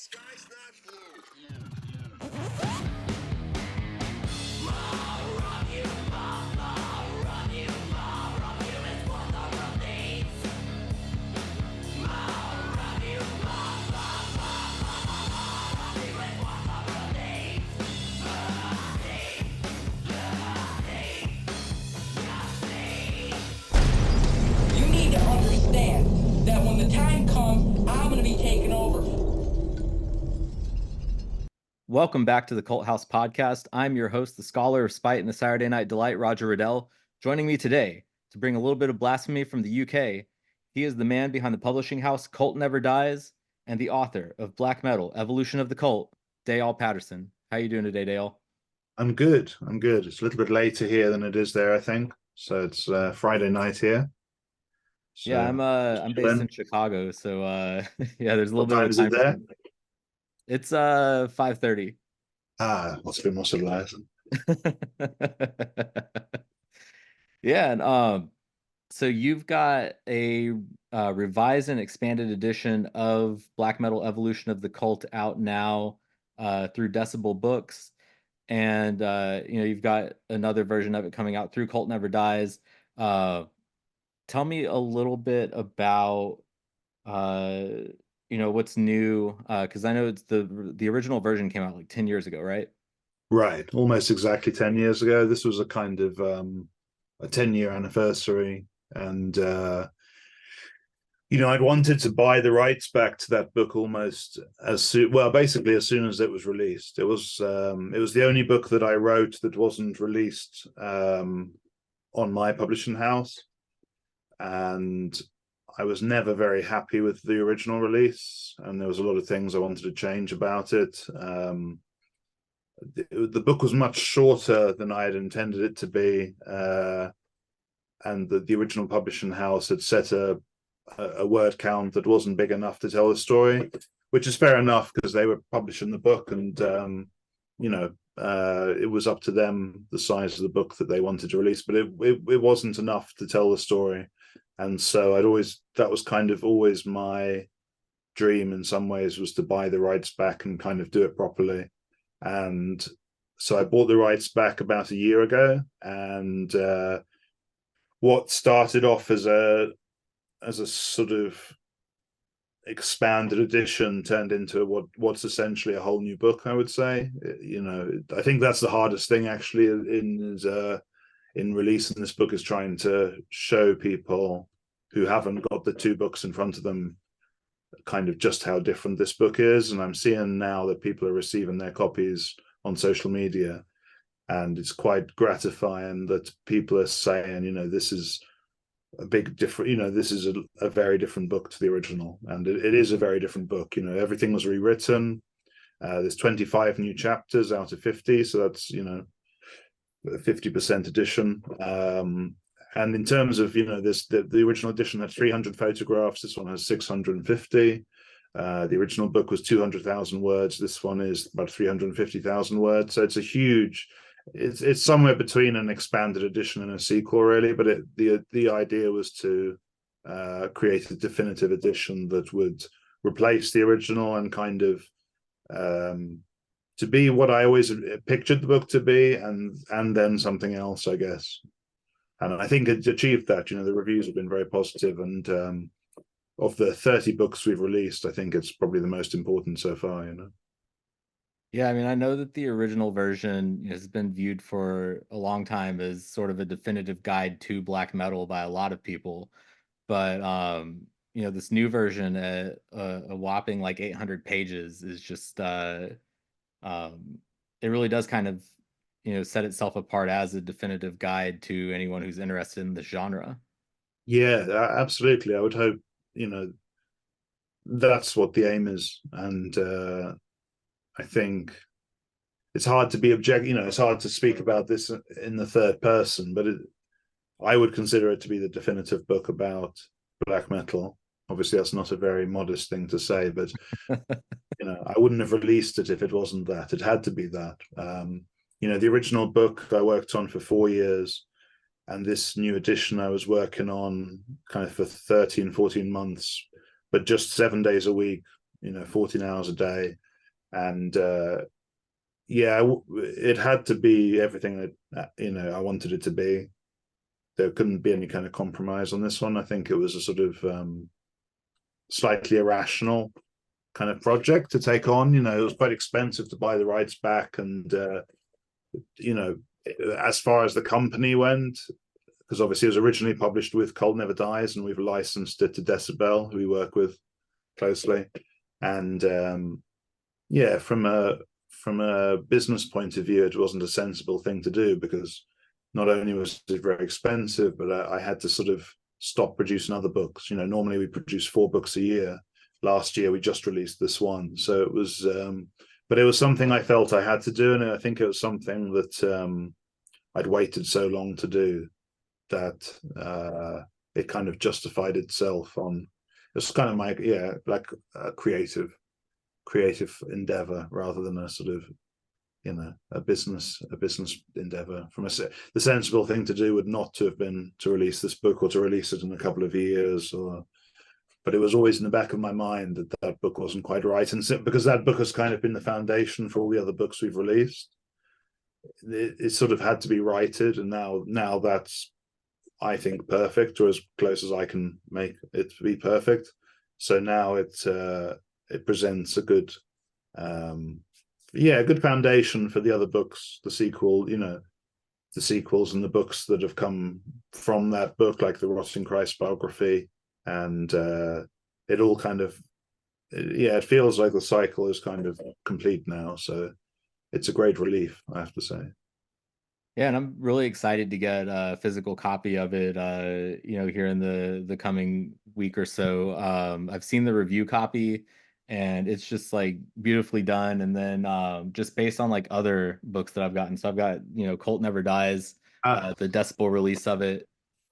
sky's not blue. You need to understand that when the time comes, I'm going to be taking over. Welcome back to the Cult House Podcast. I'm your host, the Scholar of Spite and the Saturday Night Delight, Roger Riddell. Joining me today to bring a little bit of blasphemy from the UK, he is the man behind the publishing house Cult Never Dies and the author of Black Metal, Evolution of the Cult, Dayal Patterson. How you doing today, Dale? I'm good. It's a little bit later here than it is there, I think. So it's Friday night here. So, yeah, I'm based in Chicago, so yeah, there's a little what time bit is of it time. there? It's 5:30. Must be more civilized. Yeah, and so you've got a revised and expanded edition of Black Metal Evolution of the Cult out now through Decibel Books, and you've got another version of it coming out through Cult Never Dies. Tell me a little bit about what's new, because I know it's the original version came out like 10 years ago, right? Right, almost exactly 10 years ago. This was a kind of a 10-year anniversary, and I'd wanted to buy the rights back to that book almost basically as soon as it was released. It was the only book that I wrote that wasn't released on my publishing house, and I was never very happy with the original release, and there was a lot of things I wanted to change about it. The book was much shorter than I had intended it to be, and the original publishing house had set a word count that wasn't big enough to tell the story, which is fair enough because they were publishing the book, and it was up to them the size of the book that they wanted to release, but it wasn't enough to tell the story. And so that was kind of always my dream in some ways, was to buy the rights back and kind of do it properly. And so I bought the rights back about a year ago, and what started off as a sort of expanded edition turned into what's essentially a whole new book, I would say. I think that's the hardest thing actually in releasing this book, is trying to show people who haven't got the two books in front of them kind of just how different this book is. And I'm seeing now that people are receiving their copies on social media, and it's quite gratifying that people are saying, this is a big different, this is a very different book to the original, and it is a very different book. Everything was rewritten. There's 25 new chapters out of 50, so that's a 50% edition. And in terms of the original edition had 300 photographs. This one has 650. The original book was 200,000 words. This one is about 350,000 words. So it's a huge. It's somewhere between an expanded edition and a sequel, really. But the idea was to create a definitive edition that would replace the original and kind of to be what I always pictured the book to be, and then something else, I guess. And I think it achieved that. The reviews have been very positive, and of the 30 books we've released, I think it's probably the most important so far. Yeah, I mean, I know that the original version has been viewed for a long time as sort of a definitive guide to black metal by a lot of people, but this new version, a whopping like 800 pages, is just it really does kind of set itself apart as a definitive guide to anyone who's interested in the genre. Yeah, absolutely. I would hope that's what the aim is, and I think it's hard to be objective. It's hard to speak about this in the third person, but I would consider it to be the definitive book about black metal. Obviously, that's not a very modest thing to say, but I wouldn't have released it if it wasn't that. It had to be that. The original book I worked on for 4 years, and this new edition I was working on kind of for 13, 14 months, but just 7 days a week, 14 hours a day, and it had to be everything that I wanted it to be. There couldn't be any kind of compromise on this one. I think it was a sort of slightly irrational kind of project to take on. It was quite expensive to buy the rights back, and as far as the company went, because obviously it was originally published with Cult Never Dies, and we've licensed it to Decibel, who we work with closely. And from a business point of view, it wasn't a sensible thing to do, because not only was it very expensive, but I had to sort of stop producing other books. Normally we produce 4 books a year. Last year we just released this one, so it was but it was something I felt I had to do, and I think it was something that I'd waited so long to do that it kind of justified itself on. It's kind of my like a creative endeavor rather than a sort of a business endeavor. The sensible thing to do would not to have been to release this book, or to release it in a couple of years, but it was always in the back of my mind that book wasn't quite right, and because that book has kind of been the foundation for all the other books we've released, it sort of had to be righted, and now that's, I think, perfect, or as close as I can make it to be perfect. So now it presents a good good foundation for the other books, the sequels and the books that have come from that book, like the Rotting Christ biography, and it all kind of it feels like the cycle is kind of complete now. So it's a great relief, I have to say. Yeah, and I'm really excited to get a physical copy of it, here in the coming week or so. I've seen the review copy, and it's just like beautifully done. And then just based on like other books that I've gotten, so I've got Cult Never Dies, the Decibel release of it,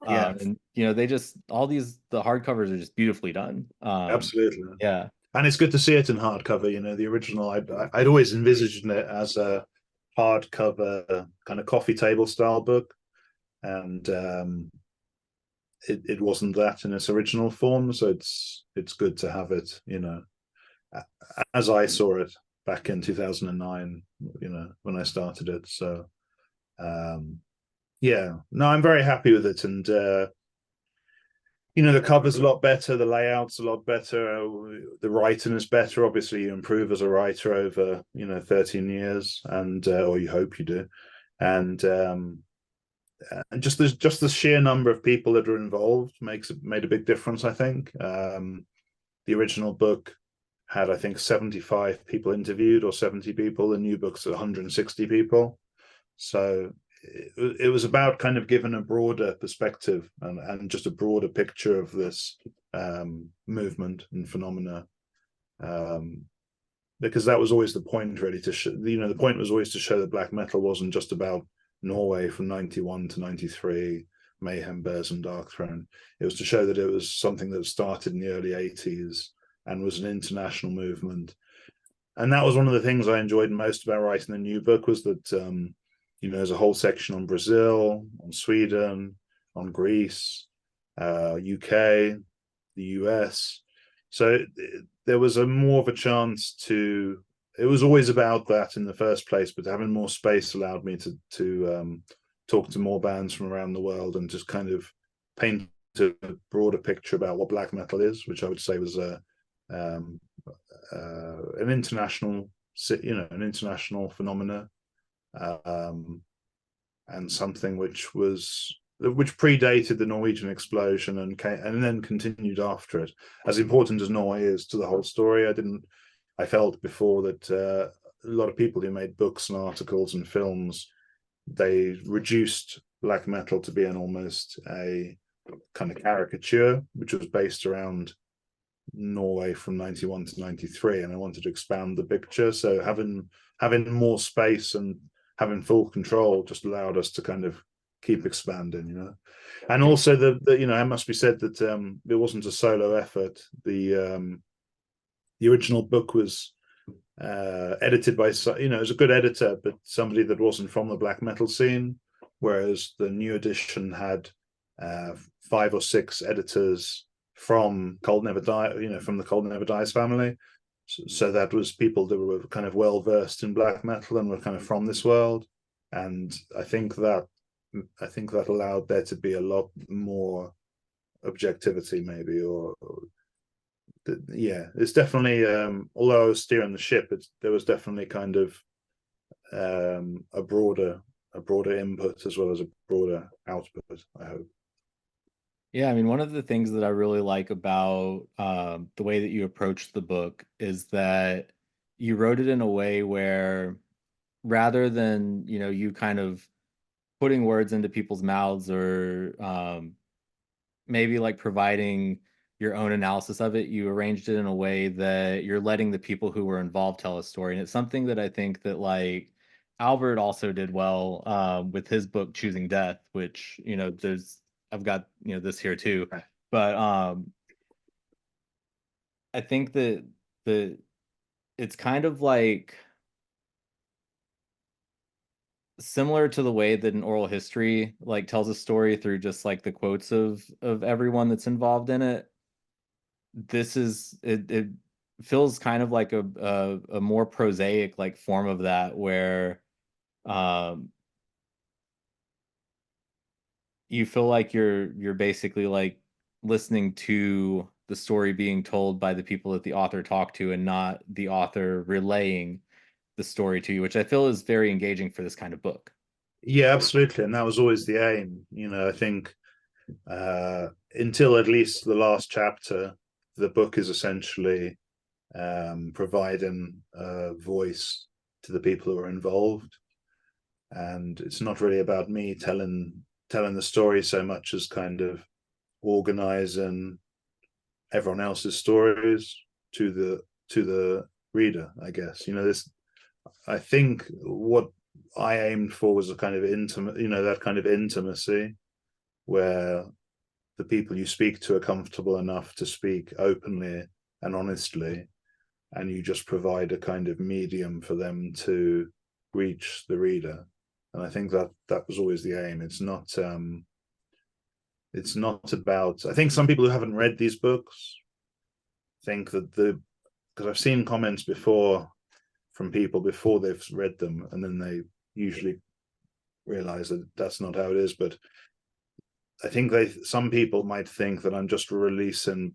and they just the hardcovers are just beautifully done. Absolutely, yeah, and it's good to see it in hardcover. The original, I'd always envisaged it as a hardcover kind of coffee table style book, and it wasn't that in its original form, so it's good to have it as I saw it back in 2009, when I started it. So I'm very happy with it, and the cover's a lot better, the layout's a lot better, the writing is better. Obviously, you improve as a writer over 13 years, and or you hope you do, and just the sheer number of people that are involved made a big difference, I think. The original book had, I think, 75 people interviewed, or 70 people. The new book's 160 people. So it was about kind of giving a broader perspective and just a broader picture of this movement and phenomena, because that was always the point, really. The point was always to show that black metal wasn't just about Norway from 91 to 93, Mayhem, Bears, and Darkthrone. It was to show that it was something that started in the early 80s and was an international movement. And that was one of the things I enjoyed most about writing the new book, was that there's a whole section on Brazil, on Sweden, on Greece, UK, the US. So there was more of a chance to. It was always about that in the first place, but having more space allowed me to talk to more bands from around the world and just kind of paint a broader picture about what black metal is, which I would say was an international, an international phenomena. And something which predated the Norwegian explosion and then continued after it. As important as Norway is to the whole story, I felt before that a lot of people who made books and articles and films, they reduced black metal to be almost a kind of caricature, which was based around Norway from 91 to 93, and I wanted to expand the picture. So having more space and having full control just allowed us to kind of keep expanding, And also it must be said that it wasn't a solo effort. The original book was edited by, it was a good editor, but somebody that wasn't from the black metal scene, whereas the new edition had 5 or 6 editors from Cult Never Die, from the Cult Never Dies family. So that was people that were kind of well versed in black metal and were kind of from this world, and I think that allowed there to be a lot more objectivity, maybe, or yeah, it's definitely. Although I was steering the ship, there was definitely kind of a broader input as well as a broader output, I hope. Yeah, I mean, one of the things that I really like about the way that you approached the book is that you wrote it in a way where, rather than, you kind of putting words into people's mouths, or maybe like providing your own analysis of it, you arranged it in a way that you're letting the people who were involved tell a story. And it's something that I think that, like, Albert also did well with his book Choosing Death, which, I've got, this here too. But I think that the it's kind of like similar to the way that an oral history like tells a story through just like the quotes of everyone that's involved in it. This is it feels kind of like a more prosaic like form of that, where um you feel like you're basically like listening to the story being told by the people that the author talked to, and not the author relaying the story to you, which I feel is very engaging for this kind of book. Yeah, absolutely, and that was always the aim. I think until at least the last chapter, the book is essentially providing a voice to the people who are involved, and it's not really about me telling the story so much as kind of organizing everyone else's stories to the reader, I guess. This, I think what I aimed for was a kind of intimate, that kind of intimacy where the people you speak to are comfortable enough to speak openly and honestly, and you just provide a kind of medium for them to reach the reader. And I think that was always the aim. It's not about, I think some people who haven't read these books think that because I've seen comments before from people before they've read them, and then they usually realize that that's not how it is. But I think some people might think that I'm just releasing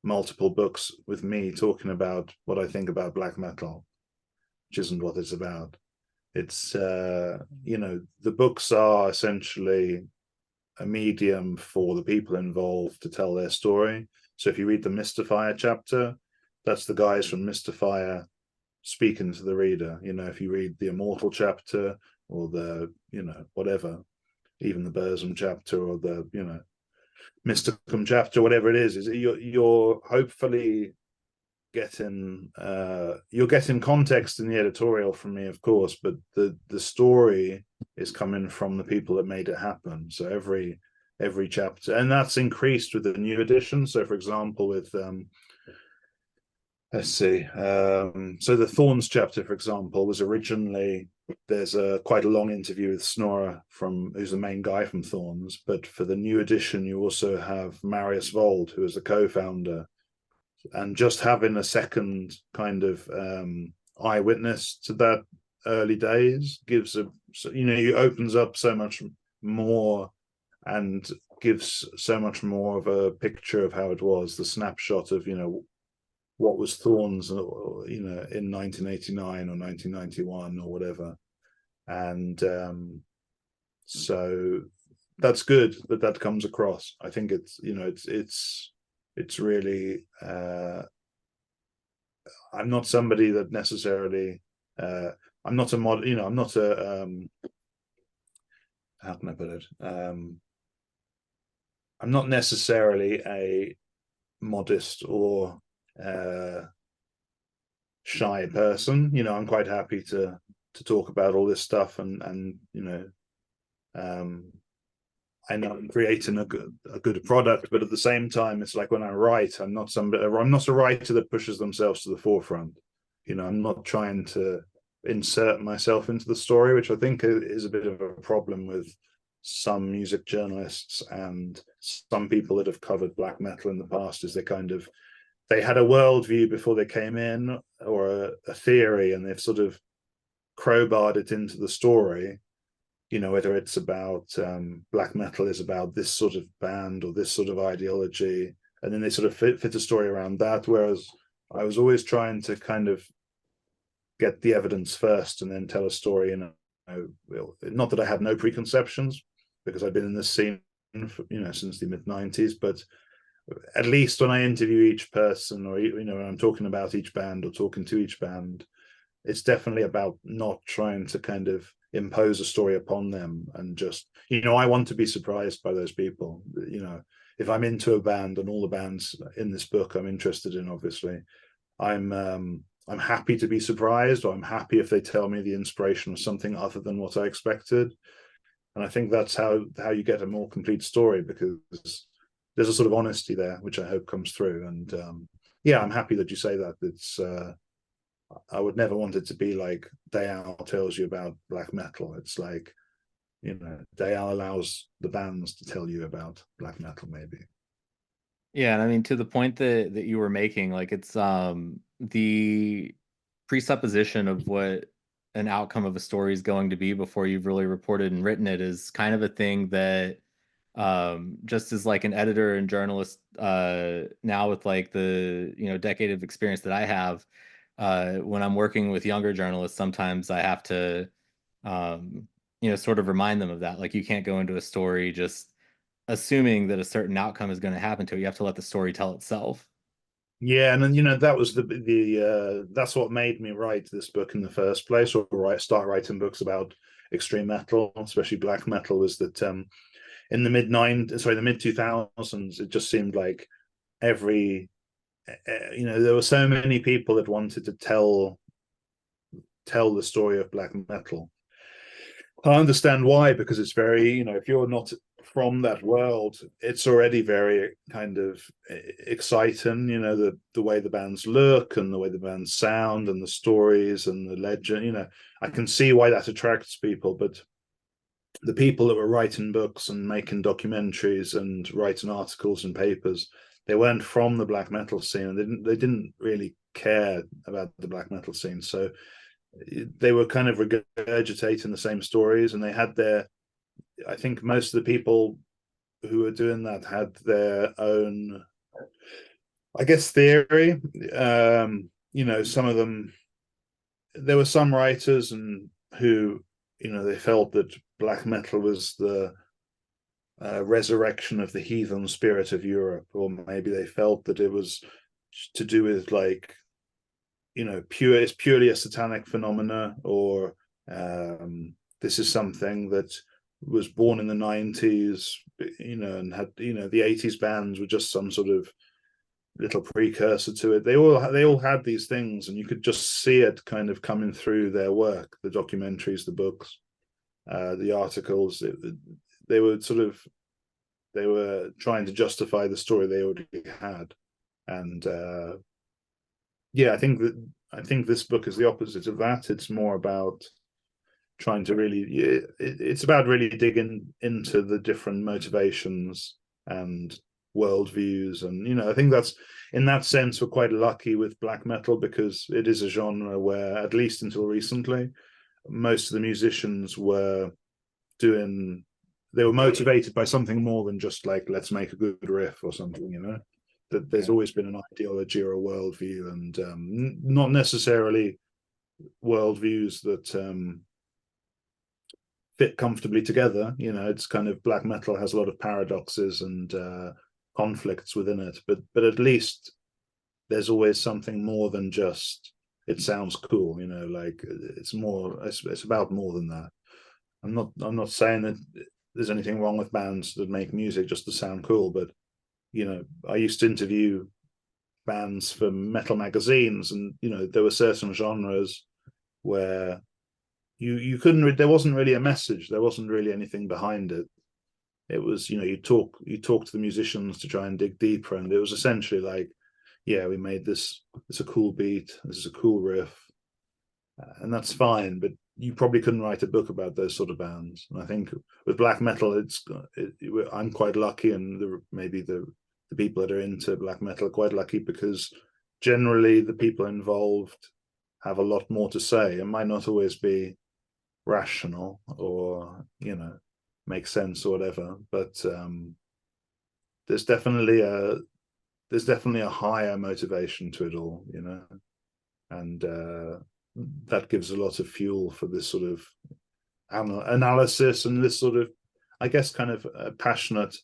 multiple books with me talking about what I think about black metal, which isn't what it's about. It's the books are essentially a medium for the people involved to tell their story. So if you read the Mystifier chapter, that's the guys from Mystifier speaking to the reader. If you read the Immortal chapter, or the whatever, even the Burzum chapter, or the Mysticum chapter, whatever it is you're hopefully getting you're getting context in the editorial from me, of course, but the story is coming from the people that made it happen. So every chapter, and that's increased with the new edition. So for example, with let's see, so the Thorns chapter, for example, was originally, there's quite a long interview with Snorre, who's the main guy from Thorns, but for the new edition you also have Marius Vold, who is the co-founder, and just having a second kind of eyewitness to that early days gives he opens up so much more and gives so much more of a picture of how it was, the snapshot of what was Thorns in 1989 or 1991 or whatever. And so that's good that comes across. I think it's really I'm not somebody that necessarily I'm not a mod, I'm not a how can I put it, I'm not necessarily a modest or shy person. I'm quite happy to talk about all this stuff, and I know I'm creating a good product, but at the same time, it's like when I write, I'm not a writer that pushes themselves to the forefront. I'm not trying to insert myself into the story, which I think is a bit of a problem with some music journalists and some people that have covered black metal in the past, is they kind of they had a worldview before they came in, or a theory, and they've sort of crowbarred it into the story. Whether it's about black metal is about this sort of band or this sort of ideology, and then they sort of fit a story around that. Whereas I was always trying to kind of get the evidence first and then tell a story. Not that I had no preconceptions, because I've been in this scene for, since the mid-90s, but at least when I interview each person, or when I'm talking about each band or talking to each band, it's definitely about not trying to kind of impose a story upon them, and just, I want to be surprised by those people. If I'm into a band, and all the bands in this book I'm interested in, obviously, I'm happy to be surprised, or I'm happy if they tell me the inspiration was something other than what I expected. And I think that's how you get a more complete story, because there's a sort of honesty there, which I hope comes through. And yeah, I'm happy that you say that. It's I would never want it to be like Dayal tells you about black metal. It's like, Dayal allows the bands to tell you about black metal, maybe. Yeah, and I mean, to the point that you were making, like, it's the presupposition of what an outcome of a story is going to be before you've really reported and written it is kind of a thing that, just as like an editor and journalist, now with like the decade of experience that I have, when I'm working with younger journalists, sometimes I have to sort of remind them of that. Like, you can't go into a story just assuming that a certain outcome is going to happen to it. You have to let the story tell itself. Yeah, and then that was the that's what made me write this book in the first place, or start writing books about extreme metal, especially black metal. Was that in the mid 2000s, it just seemed like every there were so many people that wanted to tell the story of black metal. I understand why, because it's very, if you're not from that world, it's already very kind of exciting, the way the bands look and the way the bands sound and the stories and the legend, I can see why that attracts people. But the people that were writing books and making documentaries and writing articles and papers, they weren't from the black metal scene, and they didn't really care about the black metal scene. So they were kind of regurgitating the same stories, and they had I think most of the people who were doing that had their own, I guess, theory. Some of them, there were some writers who, they felt that black metal was the resurrection of the heathen spirit of Europe, or maybe they felt that it was to do with like, it's purely a satanic phenomena, or this is something that was born in the 90s, and had, the 80s bands were just some sort of little precursor to it. They all had these things, and you could just see it kind of coming through their work, the documentaries, the books, the articles. They were trying to justify the story they already had. And yeah, I think this book is the opposite of that. It's more about trying to it's about really digging into the different motivations and worldviews. And I think that's, in that sense, we're quite lucky with black metal, because it is a genre where, at least until recently, most of the musicians were motivated by something more than just like, let's make a good riff or something. That there's always been an ideology or a worldview, and not necessarily worldviews that fit comfortably together. It's kind of, black metal has a lot of paradoxes and conflicts within it, but at least there's always something more than just, it sounds cool. Like, it's about more than that. I'm not saying that there's anything wrong with bands that make music just to sound cool, but I used to interview bands for metal magazines, and there were certain genres where you couldn't, there wasn't really a message, there wasn't really anything behind it. It was, you talk to the musicians to try and dig deeper, and it was essentially like, yeah, we made this, it's a cool beat, this is a cool riff, and that's fine, but you probably couldn't write a book about those sort of bands. And I think with black metal, I'm quite lucky, and maybe the the people that are into black metal are quite lucky, because generally the people involved have a lot more to say. It might not always be rational or, make sense or whatever, but there's definitely a higher motivation to it all, and that gives a lot of fuel for this sort of analysis and this sort of, I guess, kind of passionate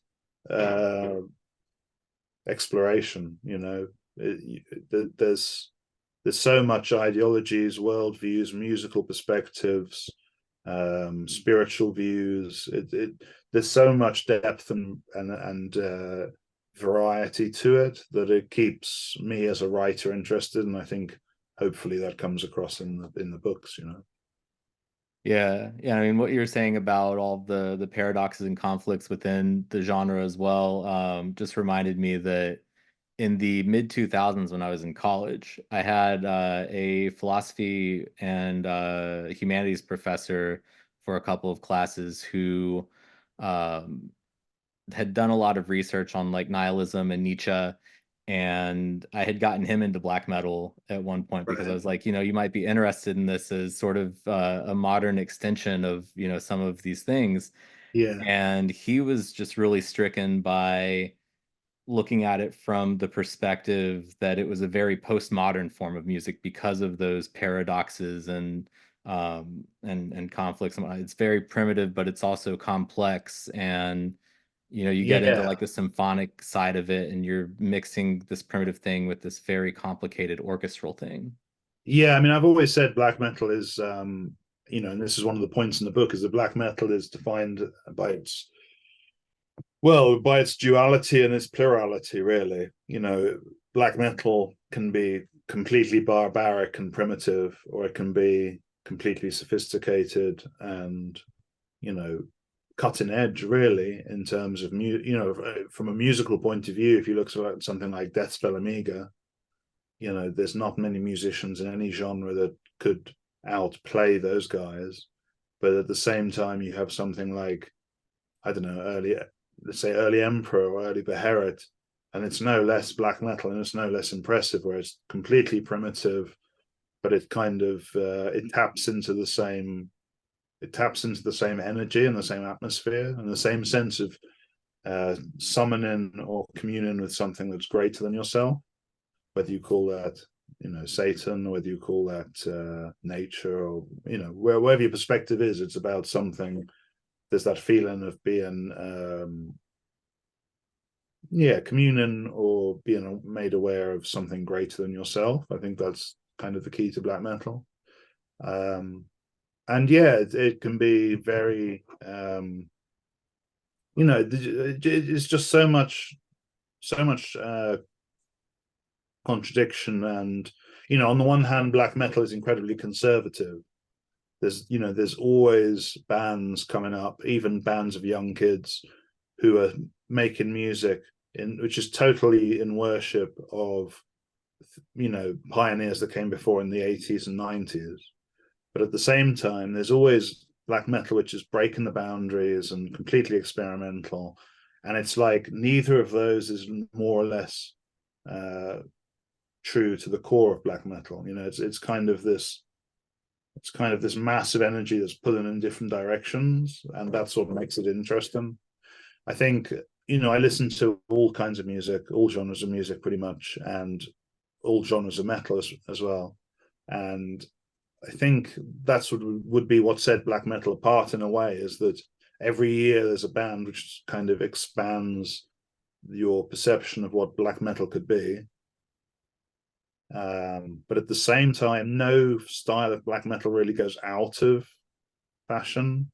exploration. There's so much ideologies, worldviews, musical perspectives, spiritual views. There's so much depth and variety to it that it keeps me as a writer interested, and I think hopefully that comes across in the books. Yeah. I mean, what you're saying about all the paradoxes and conflicts within the genre as well, just reminded me that in the mid 2000s, when I was in college, I had a philosophy and humanities professor for a couple of classes who um, had done a lot of research on like nihilism and Nietzsche. And I had gotten him into black metal at one point because I was like, you might be interested in this as sort of a modern extension of, some of these things. Yeah. And he was just really stricken by looking at it from the perspective that it was a very postmodern form of music because of those paradoxes and conflicts. It's very primitive, but it's also complex, and you get into Yeah. like the symphonic side of it, and you're mixing this primitive thing with this very complicated orchestral thing. Yeah, I mean, I've always said black metal is, and this is one of the points in the book, is that black metal is defined by its duality and its plurality, really. Black metal can be completely barbaric and primitive, or it can be completely sophisticated and, cutting edge, really, in terms of from a musical point of view. If you look at something like Decibel Amiga, there's not many musicians in any genre that could outplay those guys. But at the same time, you have something like, I don't know, let's say early Emperor or early Beherit, and it's no less black metal and it's no less impressive, where it's completely primitive, but it kind of it taps into the same energy and the same atmosphere and the same sense of summoning or communing with something that's greater than yourself, whether you call that Satan, or whether you call that nature, or wherever your perspective is. It's about something. There's that feeling of being communion, or being made aware of something greater than yourself. I think that's kind of the key to black metal. And it can be very it's just so much contradiction. And on the one hand, black metal is incredibly conservative. There's always bands coming up, even bands of young kids who are making music which is totally in worship of pioneers that came before in the 80s and 90s. But at the same time, there's always black metal which is breaking the boundaries and completely experimental. And it's like neither of those is more or less true to the core of black metal. It's kind of this massive energy that's pulling in different directions, and that's what makes it interesting. I think I listen to all kinds of music, all genres of music pretty much, and all genres of metal as well. And I think that's what would be what set black metal apart in a way, is that every year there's a band which kind of expands your perception of what black metal could be. But at the same time, no style of black metal really goes out of fashion.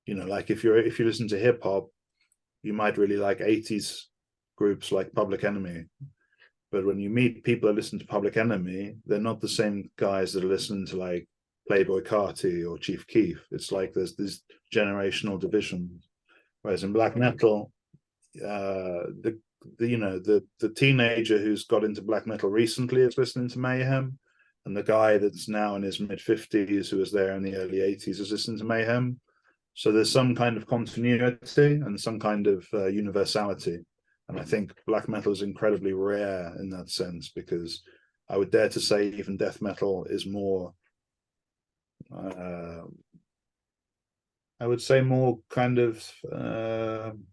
Like if you listen to hip hop, you might really like 80s groups like Public Enemy. But when you meet people that listen to Public Enemy, they're not the same guys that are listening to like Playboy Carti or Chief Keef. It's like there's these generational divisions. Whereas in black metal, the teenager who's got into black metal recently is listening to Mayhem, and the guy that's now in his mid-50s who was there in the early 80s is listening to Mayhem. So there's some kind of continuity and some kind of universality. And I think black metal is incredibly rare in that sense, because I would dare to say even death metal is more, I would say, more kind of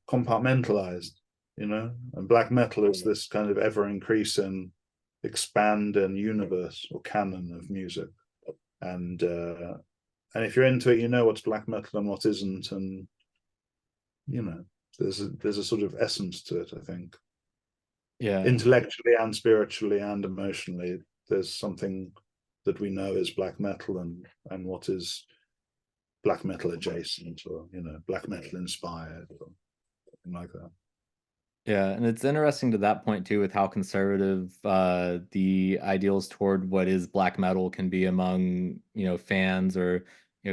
compartmentalized, and black metal is this kind of ever increasing, expanding universe or canon of music. And if you're into it, you know what's black metal and what isn't, and there's a sort of essence to it, I think. Yeah. Intellectually and spiritually and emotionally, there's something that we know is black metal and what is black metal adjacent, or black metal inspired, or something like that. Yeah, and it's interesting to that point too, with how conservative the ideals toward what is black metal can be among fans, or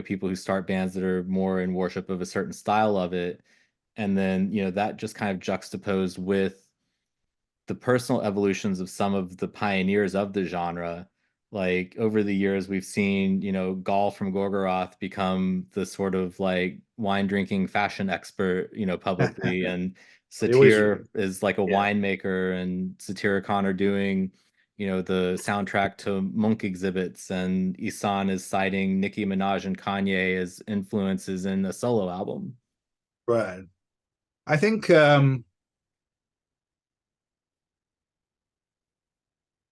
people who start bands that are more in worship of a certain style of it, and then that just kind of juxtaposed with the personal evolutions of some of the pioneers of the genre. Like over the years, we've seen, Gall from Gorgoroth become the sort of like wine drinking fashion expert, publicly, and Satyr is like a winemaker, and Satyricon are doing, the soundtrack to Monk exhibits, and Isan is citing Nicki Minaj and Kanye as influences in a solo album. Right. I think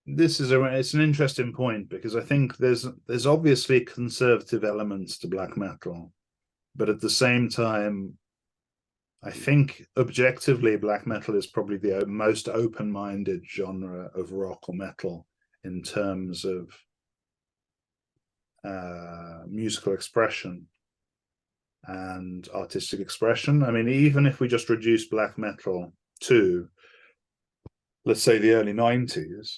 it's an interesting point, because I think there's obviously conservative elements to black metal, but at the same time, I think objectively black metal is probably the most open-minded genre of rock or metal in terms of musical expression and artistic expression. I mean, even if we just reduce black metal to, let's say, the early 90s,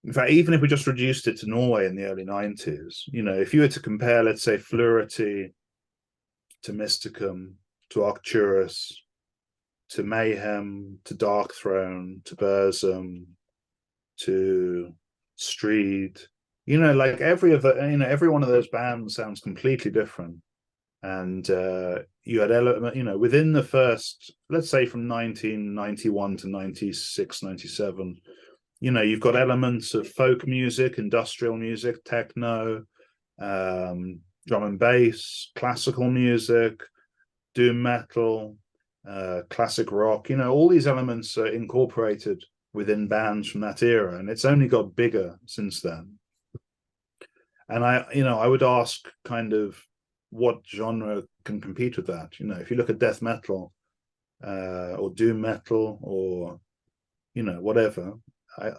in fact, even if we just reduced it to Norway in the early 90s, if you were to compare, let's say, Fluidity to Mysticum, to Arcturus, to Mayhem, to Darkthrone, to Burzum, to Streed, like every one of those bands sounds completely different. And you had within the first, let's say, from 1991 to 96, 97, you've got elements of folk music, industrial music, techno, drum and bass, classical music, doom metal, classic rock. All these elements are incorporated within bands from that era, and it's only got bigger since then. And I would ask kind of what genre can compete with that. If you look at death metal or doom metal, or whatever,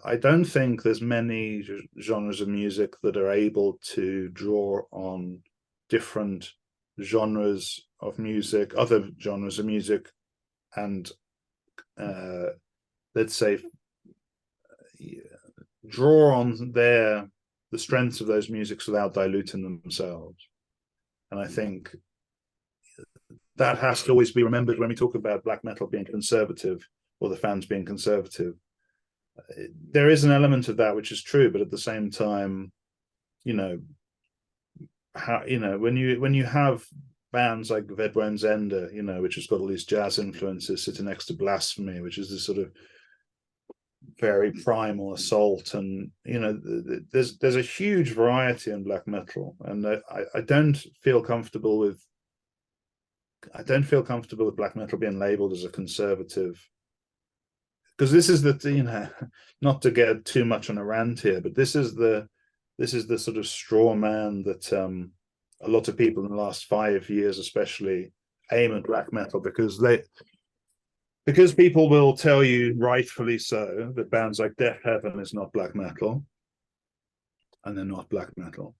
I don't think there's many genres of music that are able to draw on different genres of music, other genres of music, and let's say draw on the strengths of those musics without diluting themselves. And I think that has to always be remembered when we talk about black metal being conservative, or the fans being conservative. There is an element of that which is true, but at the same time, when you have bands like Vedwon's Ender, which has got all these jazz influences, sitting next to Blasphemy, which is this sort of very primal assault, and there's a huge variety in black metal, and I don't feel comfortable with black metal being labeled as a conservative, because this is not to get too much on a rant here, but this is the sort of straw man that a lot of people in the last 5 years especially aim at black metal, because people will tell you, rightfully so, that bands like Death Heaven is not black metal, and they're not black metal.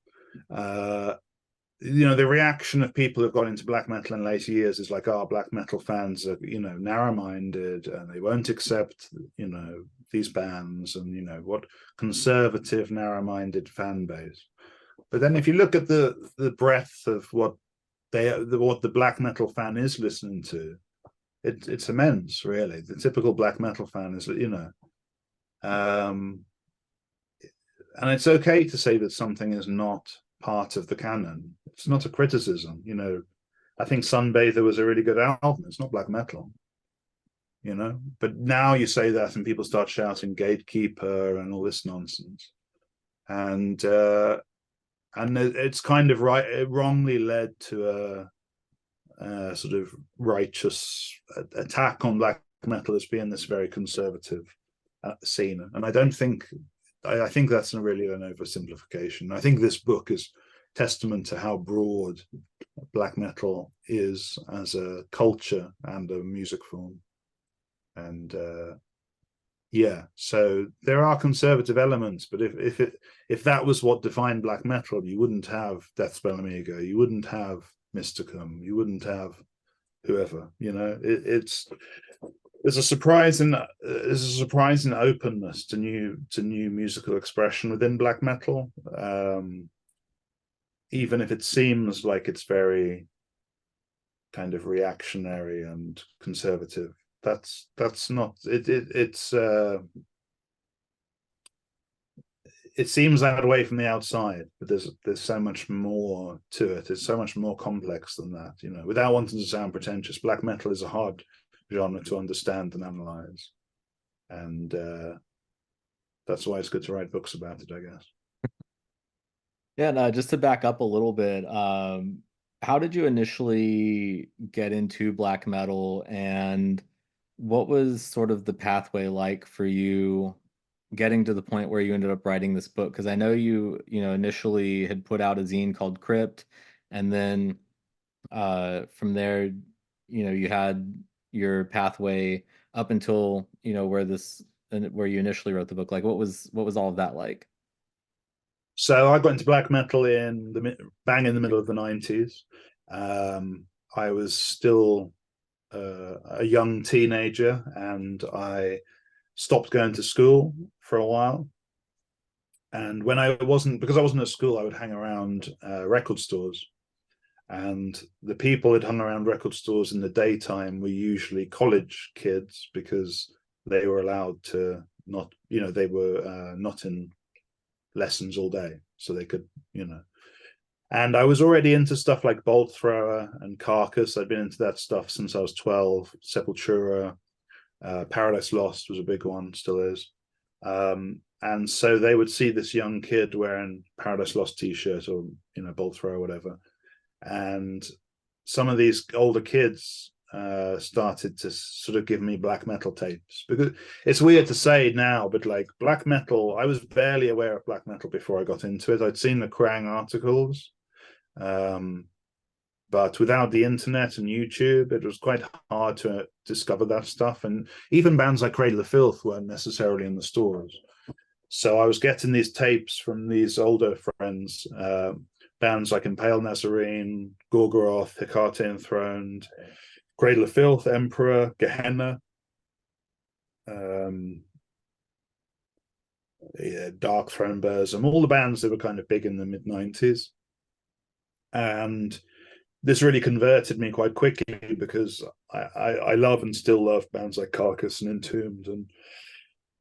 The reaction of people who've got into black metal in later years is like, black metal fans are, narrow-minded, and they won't accept, these bands, and, what conservative, narrow-minded fan base. But then if you look at the breadth of what the black metal fan is listening to, it's immense, really. The typical black metal fan is, and it's okay to say that something is not part of the canon. It's not a criticism. I think Sunbather was a really good album. It's not black metal. you know. But now you say that and people start shouting gatekeeper and all this nonsense, and it's kind of right. It wrongly led to a sort of righteous attack on black metal as being this very conservative scene, and I don't think. I think that's really an oversimplification. I think this book is testament to how broad black metal is as a culture and a music form. And yeah, so there are conservative elements, but if that was what defined black metal, you wouldn't have Deathspell Amiga, you wouldn't have Mysticum, you wouldn't have whoever, you know. There's a surprising openness to new musical expression within black metal, even if it seems like it's very kind of reactionary and conservative. That's not it. It seems that way from the outside, but there's so much more to it. It's so much more complex than that, you know. Without wanting to sound pretentious, black metal is a hard genre to understand and analyze, and that's why it's good to write books about it, I guess. Yeah, no, just to back up a little bit, how did you initially get into black metal, and what was sort of the pathway like for you getting to the point where you ended up writing this book? Because I know you initially had put out a zine called Crypt, and then from there, you had your pathway up until where you initially wrote the book. Like, what was all of that like? So I got into black metal in the middle of the 90s. I was still a young teenager, and I stopped going to school for a while. And when because I wasn't at school, I would hang around record stores. And the people that hung around record stores in the daytime were usually college kids, because they were allowed to not, they were not in lessons all day, so they could, And I was already into stuff like Bolt Thrower and Carcass. I'd been into that stuff since I was 12. Sepultura, Paradise Lost was a big one, still is. And so they would see this young kid wearing Paradise Lost t-shirt or, Bolt Thrower or whatever. And some of these older kids started to sort of give me black metal tapes, because it's weird to say now, but like black metal, I was barely aware of black metal before I got into it. I'd seen the Krang articles, but without the internet and YouTube, it was quite hard to discover that stuff. And even bands like Cradle of Filth weren't necessarily in the stores. So I was getting these tapes from these older friends, bands like Impale Nazarene, Gorgoroth, Hecate Enthroned, Cradle of Filth, Emperor, Gehenna, Dark Throne Burzum, all the bands that were kind of big in the mid-90s. And this really converted me quite quickly, because I love and still love bands like Carcass and Entombed and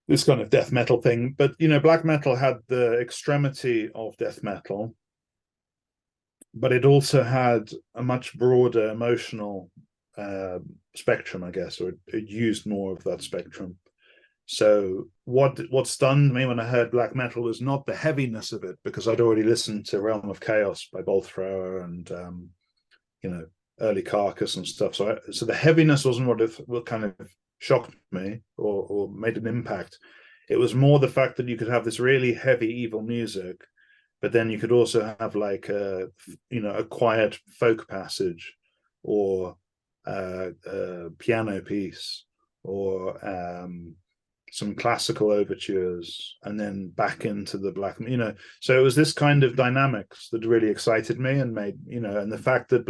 this kind of death metal thing. But, black metal had the extremity of death metal, but it also had a much broader emotional spectrum, I guess, or it used more of that spectrum. So what stunned me when I heard black metal was not the heaviness of it, because I'd already listened to Realm of Chaos by Bolt Thrower and early Carcass and stuff. So the heaviness wasn't what kind of shocked me or made an impact. It was more the fact that you could have this really heavy, evil music, but then you could also have like a quiet folk passage, or a piano piece, or some classical overtures, and then back into the black, so it was this kind of dynamics that really excited me and made, and the fact that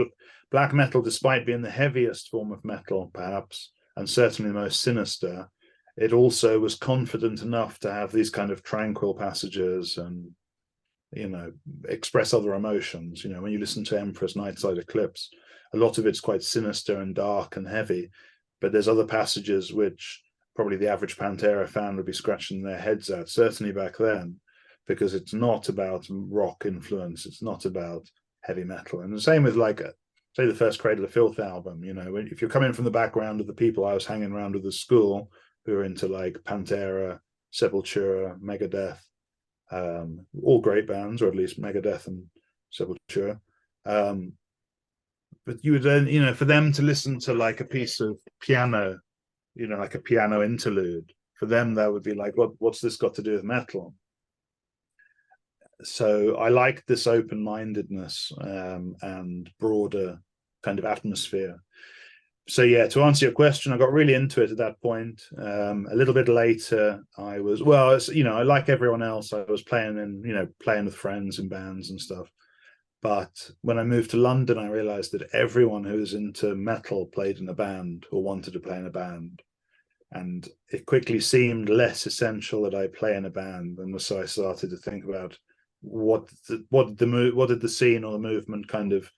black metal, despite being the heaviest form of metal perhaps, and certainly the most sinister, it also was confident enough to have these kind of tranquil passages and express other emotions. When you listen to Emperor's Nightside Eclipse, a lot of it's quite sinister and dark and heavy, but there's other passages which probably the average Pantera fan would be scratching their heads at, certainly back then, because it's not about rock influence, it's not about heavy metal. And the same with like say the first Cradle of Filth album, you know, if you're coming from the background of the people I was hanging around with at school who were into like Pantera, Sepultura, Megadeth, all great bands, or at least Megadeth and Sepultura. But you would then, you know, for them to listen to like a piece of piano, you know, like a piano interlude, for them that would be like, what's this got to do with metal? So I like this open-mindedness and broader kind of atmosphere. So yeah, to answer your question, I got really into it at that point. A little bit later, I was, well, you know, like everyone else, I was playing with friends in bands and stuff. But when I moved to London, I realized that everyone who was into metal played in a band or wanted to play in a band. And it quickly seemed less essential that I play in a band. And so I started to think about what did the scene or the movement kind of,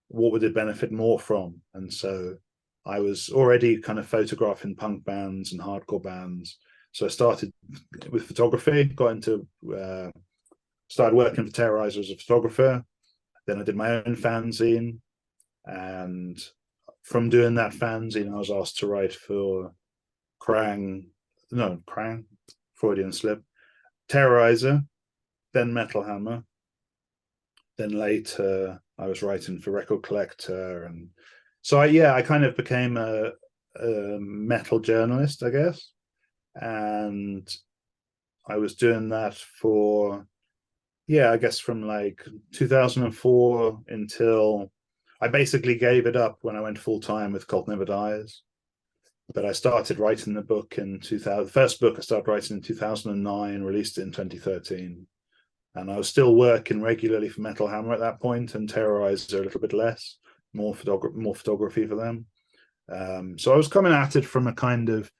what would it benefit more from? And so I was already kind of photographing punk bands and hardcore bands. So I started with photography, got into, started working for Terrorizer as a photographer. Then I did my own fanzine. And from doing that fanzine, I was asked to write for Freudian slip, Terrorizer, then Metal Hammer. Then later I was writing for Record Collector. And so I kind of became a metal journalist, I guess. And I was doing that for, I guess from like 2004 until I basically gave it up when I went full time with Cult Never Dies. But I started writing the book in 2000. The first book I started writing in 2009, released it in 2013. And I was still working regularly for Metal Hammer at that point, and Terrorizer a little bit less, more photography for them. So I was coming at it from a kind of,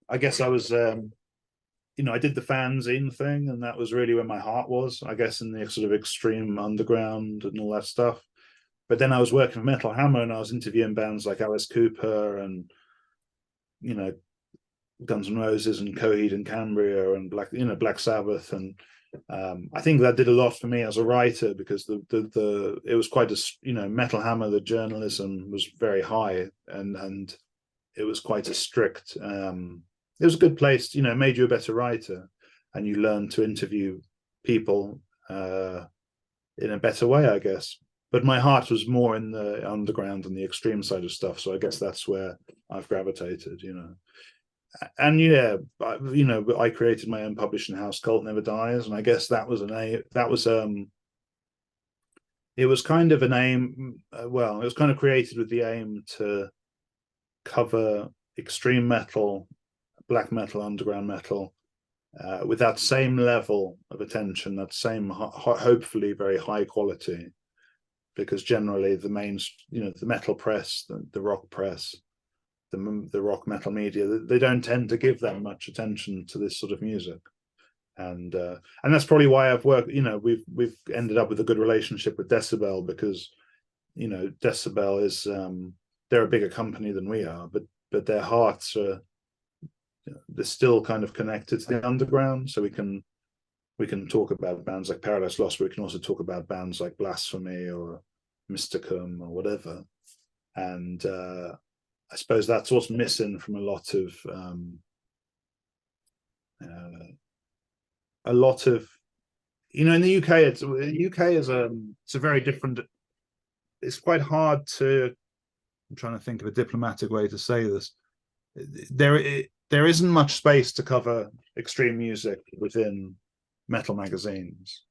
I guess I was, I did the fanzine thing, and that was really where my heart was, I guess, in the sort of extreme underground and all that stuff. But then I was working for Metal Hammer, and I was interviewing bands like Alice Cooper and, Guns N' Roses and Coheed and Cambria and Black Sabbath. And I think that did a lot for me as a writer, because it was quite a, Metal Hammer, the journalism was very high, and it was quite a strict, it was a good place, made you a better writer, and you learned to interview people in a better way, I guess. But my heart was more in the underground and the extreme side of stuff. So I guess that's where I've gravitated, And I created my own publishing house, Cult Never Dies, and I guess that was it was kind of an aim. It was kind of created with the aim to cover extreme metal, black metal, underground metal, with that same level of attention, that same hopefully very high quality. Because generally the main, the metal press, the rock press, the rock metal media, they don't tend to give that much attention to this sort of music. And that's probably why I've worked, we've ended up with a good relationship with Decibel, because, Decibel is, they're a bigger company than we are, but their hearts are, they're still kind of connected to the underground. So we can talk about bands like Paradise Lost, but we can also talk about bands like Blasphemy or Mysticum or whatever. And I suppose that's what's missing from a lot of in the UK. It's a very different. It's quite hard to. I'm trying to think of a diplomatic way to say this. There isn't much space to cover extreme music within metal magazines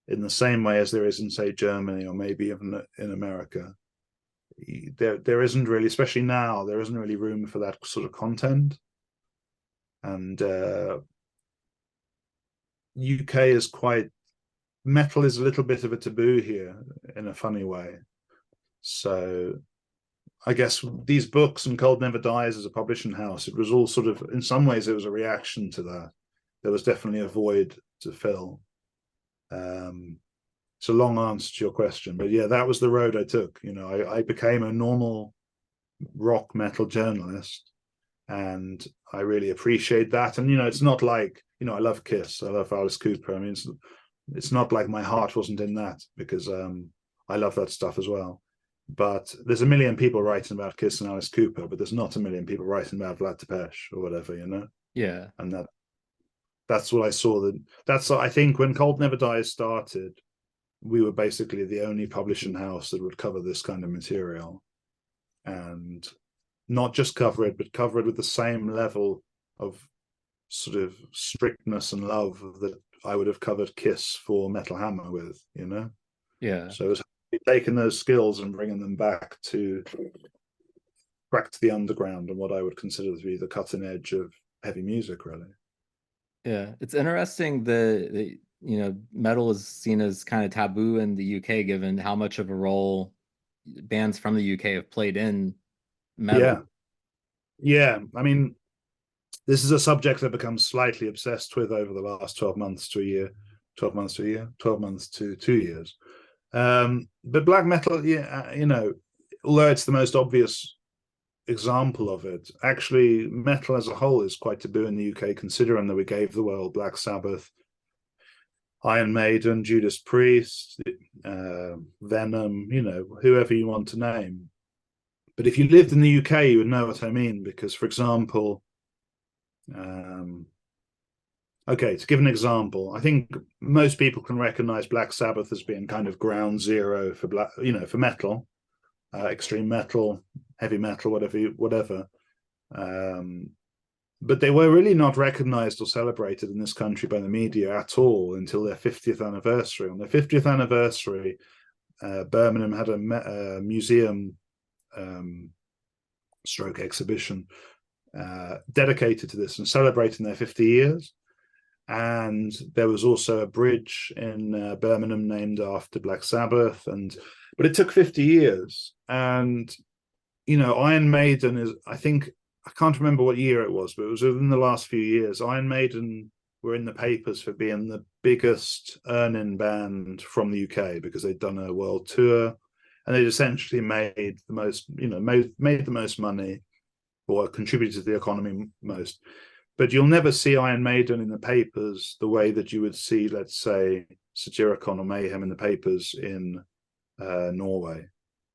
in the same way as there is in, say, Germany or maybe even in America. There isn't really, especially now, there isn't really room for that sort of content. And UK is quite, metal is a little bit of a taboo here in a funny way. So I guess these books and Cold Never Dies as a publishing house, it was all sort of, in some ways, it was a reaction to that. There was definitely a void to fill. It's a long answer to your question, but yeah, that was the road I took. I became a normal rock metal journalist, and I really appreciate that. And it's not like, I love Kiss, I love Alice Cooper. I mean, it's not like my heart wasn't in that, because I love that stuff as well. But there's a million people writing about Kiss and Alice Cooper, but there's not a million people writing about Vlad Tepes or whatever, you know? Yeah. And that's what I saw. That's, I think, when Cold Never Dies started, we were basically the only publishing house that would cover this kind of material. And not just cover it, but cover it with the same level of sort of strictness and love that I would have covered Kiss for Metal Hammer with, you know? Yeah. So it's taking those skills and bringing them back to the underground and what I would consider to be the cutting edge of heavy music, really. Yeah, it's interesting that you know, metal is seen as kind of taboo in the UK, given how much of a role bands from the UK have played in metal. Yeah. I mean, this is a subject I've become slightly obsessed with over the last 12 months to a year, 12 months to a year, 12 months to 2 years. But black metal, yeah, you know, although it's the most obvious example of it, actually metal as a whole is quite taboo in the UK, considering that we gave the world Black Sabbath, Iron Maiden, Judas Priest, Venom, you know, whoever you want to name. But if you lived in the UK, you would know what I mean, because, for example, okay, to give an example, I think most people can recognize Black Sabbath as being kind of ground zero for black, you know, for metal, extreme metal, heavy metal, whatever. But they were really not recognized or celebrated in this country by the media at all until their 50th anniversary. On their 50th anniversary, Birmingham had a museum stroke exhibition dedicated to this and celebrating their 50 years. And there was also a bridge in Birmingham named after Black Sabbath. But it took 50 years. And, you know, Iron Maiden is, I think, I can't remember what year it was, but it was within the last few years. Iron Maiden were in the papers for being the biggest earning band from the UK because they'd done a world tour, and they'd essentially made the most, you know, made the most money, or contributed to the economy most. But you'll never see Iron Maiden in the papers the way that you would see, let's say, Satyricon or Mayhem in the papers in Norway,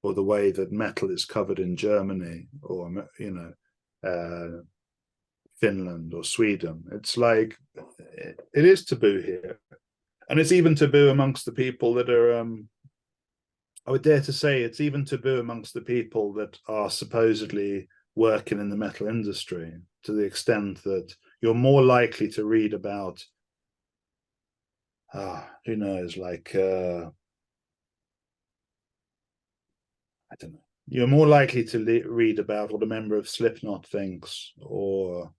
or the way that metal is covered in Germany, or, you know, Finland or Sweden. It's like, it is taboo here. And it's even taboo amongst the people that are, I would dare to say it's even taboo amongst the people that are supposedly working in the metal industry, to the extent that you're more likely to read about, who knows, like, I don't know. You're more likely to read about what a member of Slipknot thinks, or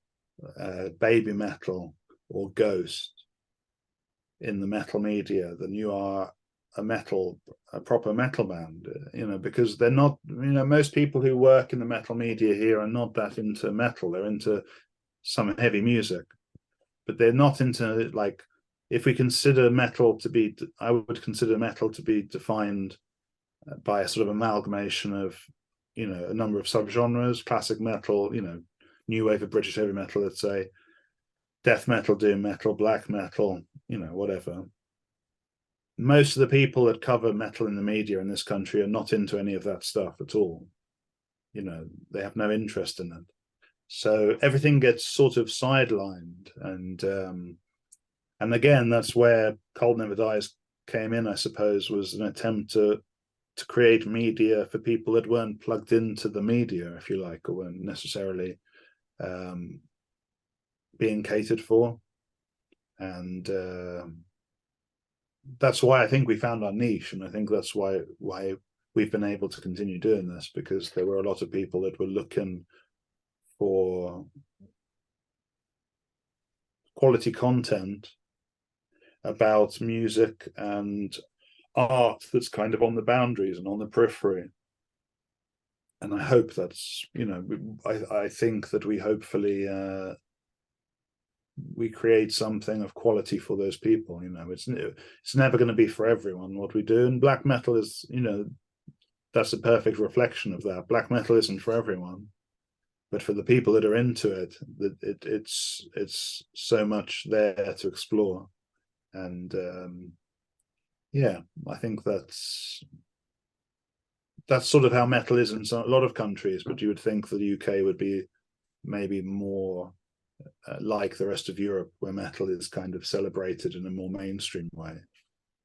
Baby Metal, or Ghost in the metal media than you are a proper metal band, you know, because they're not, you know, most people who work in the metal media here are not that into metal. They're into some heavy music, but they're not into, like, if we consider metal to be, I would consider metal to be defined by a sort of amalgamation of, you know, a number of subgenres: classic metal, you know, new wave of British heavy metal, let's say, death metal, doom metal, black metal, you know, whatever. Most of the people that cover metal in the media in this country are not into any of that stuff at all. You know, they have no interest in it. So everything gets sort of sidelined. And again, that's where Cold Never Dies came in, I suppose, was an attempt to create media for people that weren't plugged into the media, if you like, or weren't necessarily being catered for. And that's why I think we found our niche, and I think that's why we've been able to continue doing this, because there were a lot of people that were looking for quality content about music and art that's kind of on the boundaries and on the periphery. And I hope that's, you know, I think that we hopefully we create something of quality for those people. You know, it's never going to be for everyone what we do, and black metal is, you know, that's a perfect reflection of that. Black metal isn't for everyone, but for the people that are into it, it's so much there to explore. And yeah, I think that's that's sort of how metal is in a lot of countries, but you would think that the UK would be maybe more like the rest of Europe, where metal is kind of celebrated in a more mainstream way.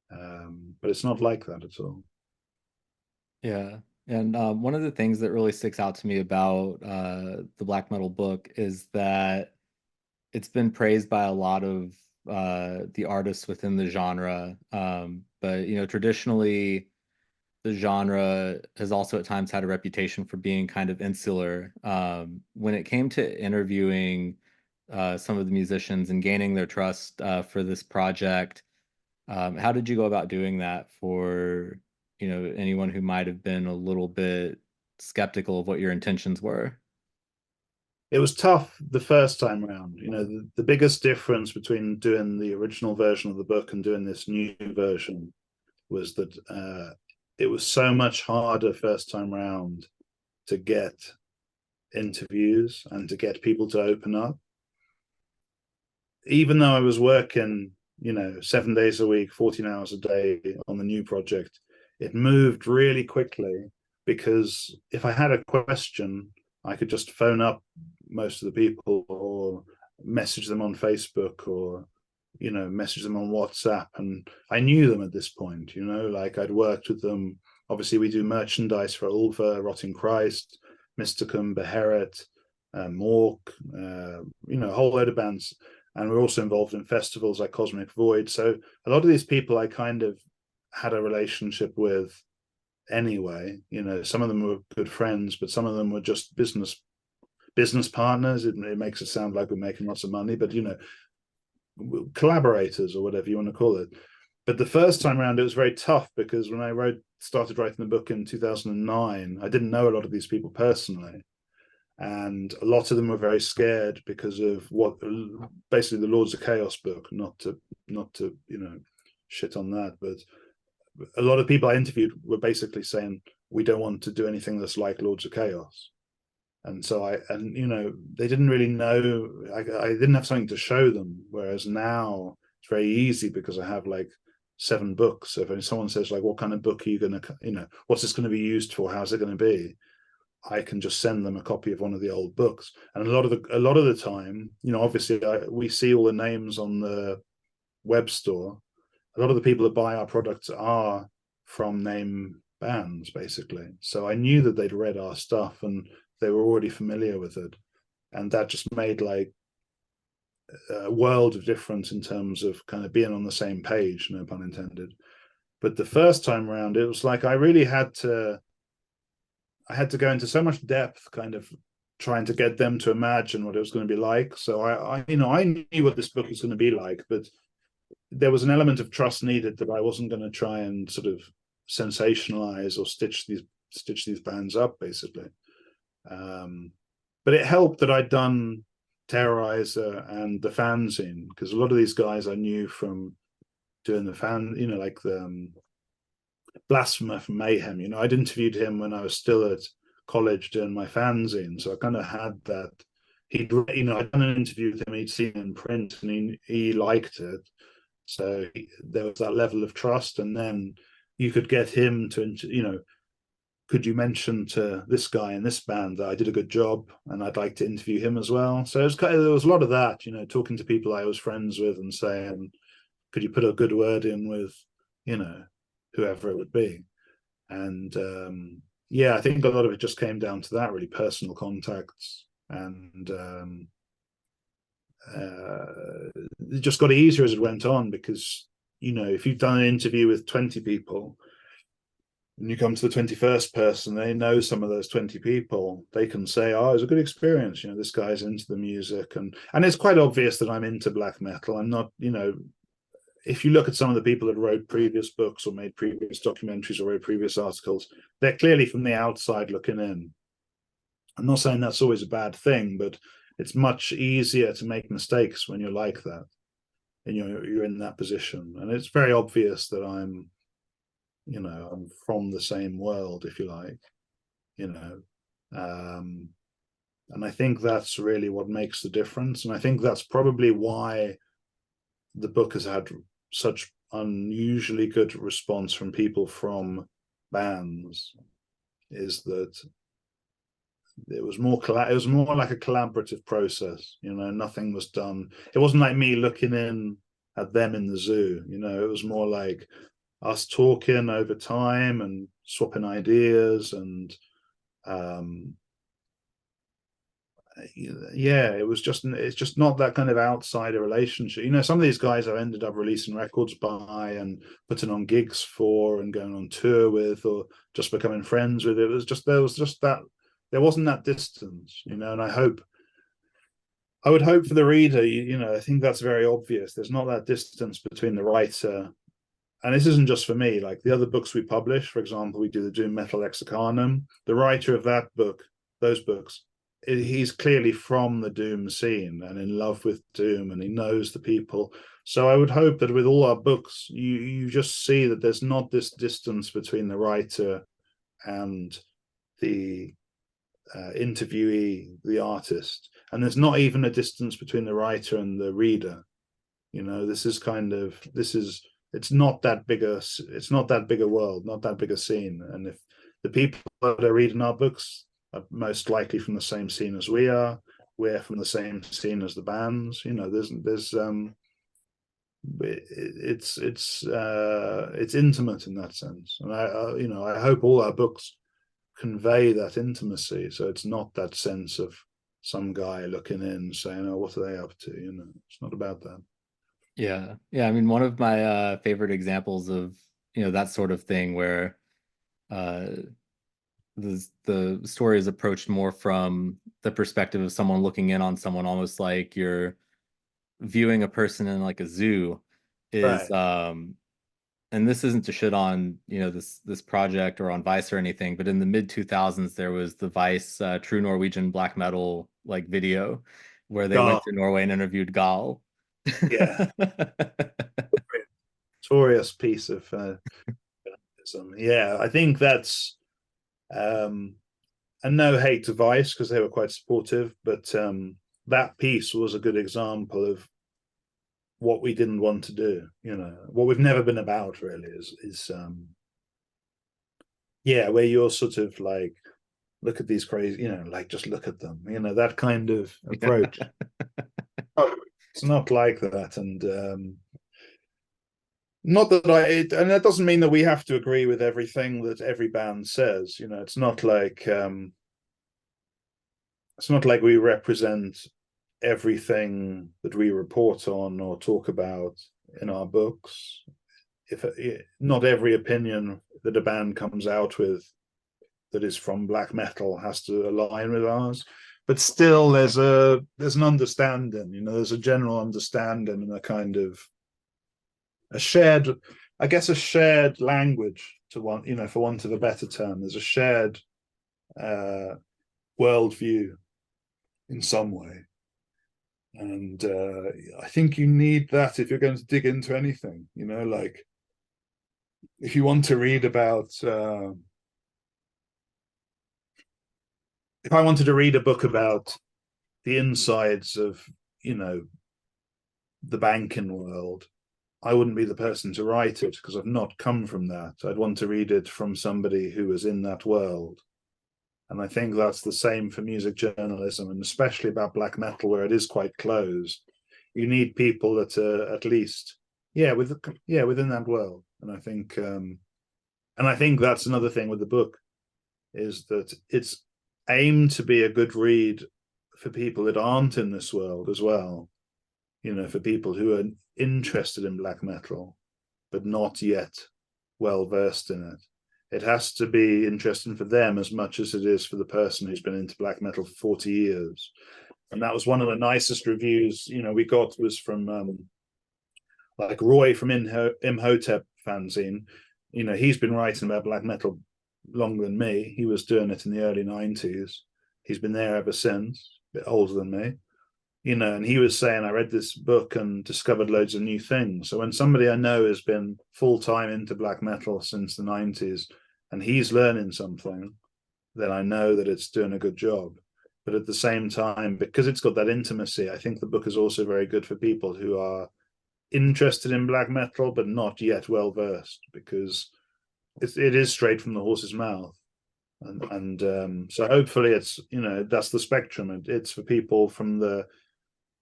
But it's not like that at all. Yeah. And one of the things that really sticks out to me about the black metal book is that it's been praised by a lot of the artists within the genre. But, traditionally, the genre has also at times had a reputation for being kind of insular. When it came to interviewing some of the musicians and gaining their trust for this project, how did you go about doing that for, anyone who might have been a little bit skeptical of what your intentions were? It was tough the first time around. The biggest difference between doing the original version of the book and doing this new version was that it was so much harder first time around to get interviews and to get people to open up. Even though I was working, 7 days a week, 14 hours a day on the new project, it moved really quickly, because if I had a question, I could just phone up most of the people or message them on Facebook or, message them on WhatsApp. And I knew them at this point, like I'd worked with them. Obviously, we do merchandise for Ulva, Rotting Christ, Mysticum, Beherit, Mork, a whole load of bands. And we're also involved in festivals like Cosmic Void. So a lot of these people I kind of had a relationship with anyway. Some of them were good friends, but some of them were just business partners. It makes it sound like we're making lots of money, but collaborators or whatever you want to call it. But the first time around, it was very tough, because when I started writing the book in 2009, I didn't know a lot of these people personally. And a lot of them were very scared because of what basically the Lords of Chaos book, not to shit on that, but a lot of people I interviewed were basically saying, we don't want to do anything that's like Lords of Chaos. And so they didn't really know. I didn't have something to show them, whereas now it's very easy because I have like 7 books. So if someone says like, what kind of book are you going to, what's this going to be used for? How's it going to be? I can just send them a copy of one of the old books. And a lot of the time, obviously we see all the names on the web store. A lot of the people that buy our products are from name bands, basically. So I knew that they'd read our stuff and they were already familiar with it. And that just made like a world of difference in terms of kind of being on the same page, no pun intended. But the first time around, it was like I really had to go into so much depth, kind of trying to get them to imagine what it was going to be like. So I knew what this book was going to be like, but there was an element of trust needed that I wasn't going to try and sort of sensationalize or stitch these bands up, basically. But it helped that I'd done Terrorizer and the fanzine, because a lot of these guys I knew from doing the fan, like the Blasphemer from Mayhem. I'd interviewed him when I was still at college doing my fanzine, so I kind of had that. I'd done an interview with him, he'd seen it in print, and he liked it. So there was that level of trust, and then you could get him to, could you mention to this guy in this band that I did a good job and I'd like to interview him as well? So there was a lot of that, talking to people I was friends with and saying, could you put a good word in with, whoever it would be? And I think a lot of it just came down to that, really, personal contacts. And it just got easier as it went on, because if you've done an interview with 20 people and you come to the 21st person, they know some of those 20 people, they can say, oh, it was a good experience, this guy's into the music. And it's quite obvious that I'm into black metal. I'm not, if you look at some of the people that wrote previous books or made previous documentaries or wrote previous articles, they're clearly from the outside looking in. I'm not saying that's always a bad thing, but it's much easier to make mistakes when you're like that and you're in that position. And it's very obvious that I'm from the same world, if you like, and I think that's really what makes the difference. And I think that's probably why the book has had such unusually good response from people from bands, is that it was more like a collaborative process. Nothing was done. It wasn't like me looking in at them in the zoo. It was more like us talking over time and swapping ideas, and it's just not that kind of outsider relationship. Some of these guys I've ended up releasing records by and putting on gigs for and going on tour with, or just becoming friends with. There was just that, there wasn't that distance, and I would hope for the reader, I think that's very obvious. There's not that distance between the writer, and this isn't just for me, like the other books we publish, for example, we do the Doom Metal Lexicanum. The writer of those books, he's clearly from the Doom scene and in love with Doom, and he knows the people. So I would hope that with all our books, you just see that there's not this distance between the writer and the interviewee, the artist, and there's not even a distance between the writer and the reader. It's not that big a world, not that big a scene. And if the people that are reading our books are most likely from the same scene as we're from the same scene as the bands, it's intimate in that sense. And I hope all our books convey that intimacy, so it's not that sense of some guy looking in saying, oh, what are they up to? It's not about that. Yeah. I mean, one of my favorite examples of that sort of thing, where the story is approached more from the perspective of someone looking in on someone, almost like you're viewing a person in like a zoo, is Right. And this isn't to shit on this project or on Vice or anything, but in the mid 2000s there was the Vice True Norwegian Black Metal like video where they went Gal. to Norway and interviewed Gal. Yeah. Notorious piece of I think that's and no hate to Vice, because they were quite supportive, but that piece was a good example of what we didn't want to do. What we've never been about really is where you're sort of like, look at these crazy, like just look at them, that kind of approach. It's not like that. And not that and that doesn't mean that we have to agree with everything that every band says. It's not like we represent everything that we report on or talk about in our books. If not every opinion that a band comes out with that is from black metal has to align with ours, but still there's an understanding. There's a general understanding and a kind of a shared language, to one, for want of a better term. There's a shared worldview in some way. And I think you need that if you're going to dig into anything. Like if you want to read about if I wanted to read a book about the insides of the banking world, I wouldn't be the person to write it, because I've not come from that. I'd want to read it from somebody who was in that world. And I think that's the same for music journalism, and especially about black metal, where it is quite closed. You need people that are at least, within that world. And I think that's another thing with the book, is that it's aimed to be a good read for people that aren't in this world as well. For people who are interested in black metal, but not yet well versed in it. It has to be interesting for them as much as it is for the person who's been into black metal for 40 years. And that was one of the nicest reviews we got, was from like Roy from Imhotep fanzine. He's been writing about black metal longer than me. He was doing it in the early 90s. He's been there ever since, a bit older than me. And he was saying, I read this book and discovered loads of new things. So when somebody I know has been full-time into black metal since the 90s and he's learning something, then I know that it's doing a good job. But at the same time, because it's got that intimacy, I think the book is also very good for people who are interested in black metal but not yet well versed, because it is straight from the horse's mouth. and so hopefully it's, that's the spectrum. It's for people from the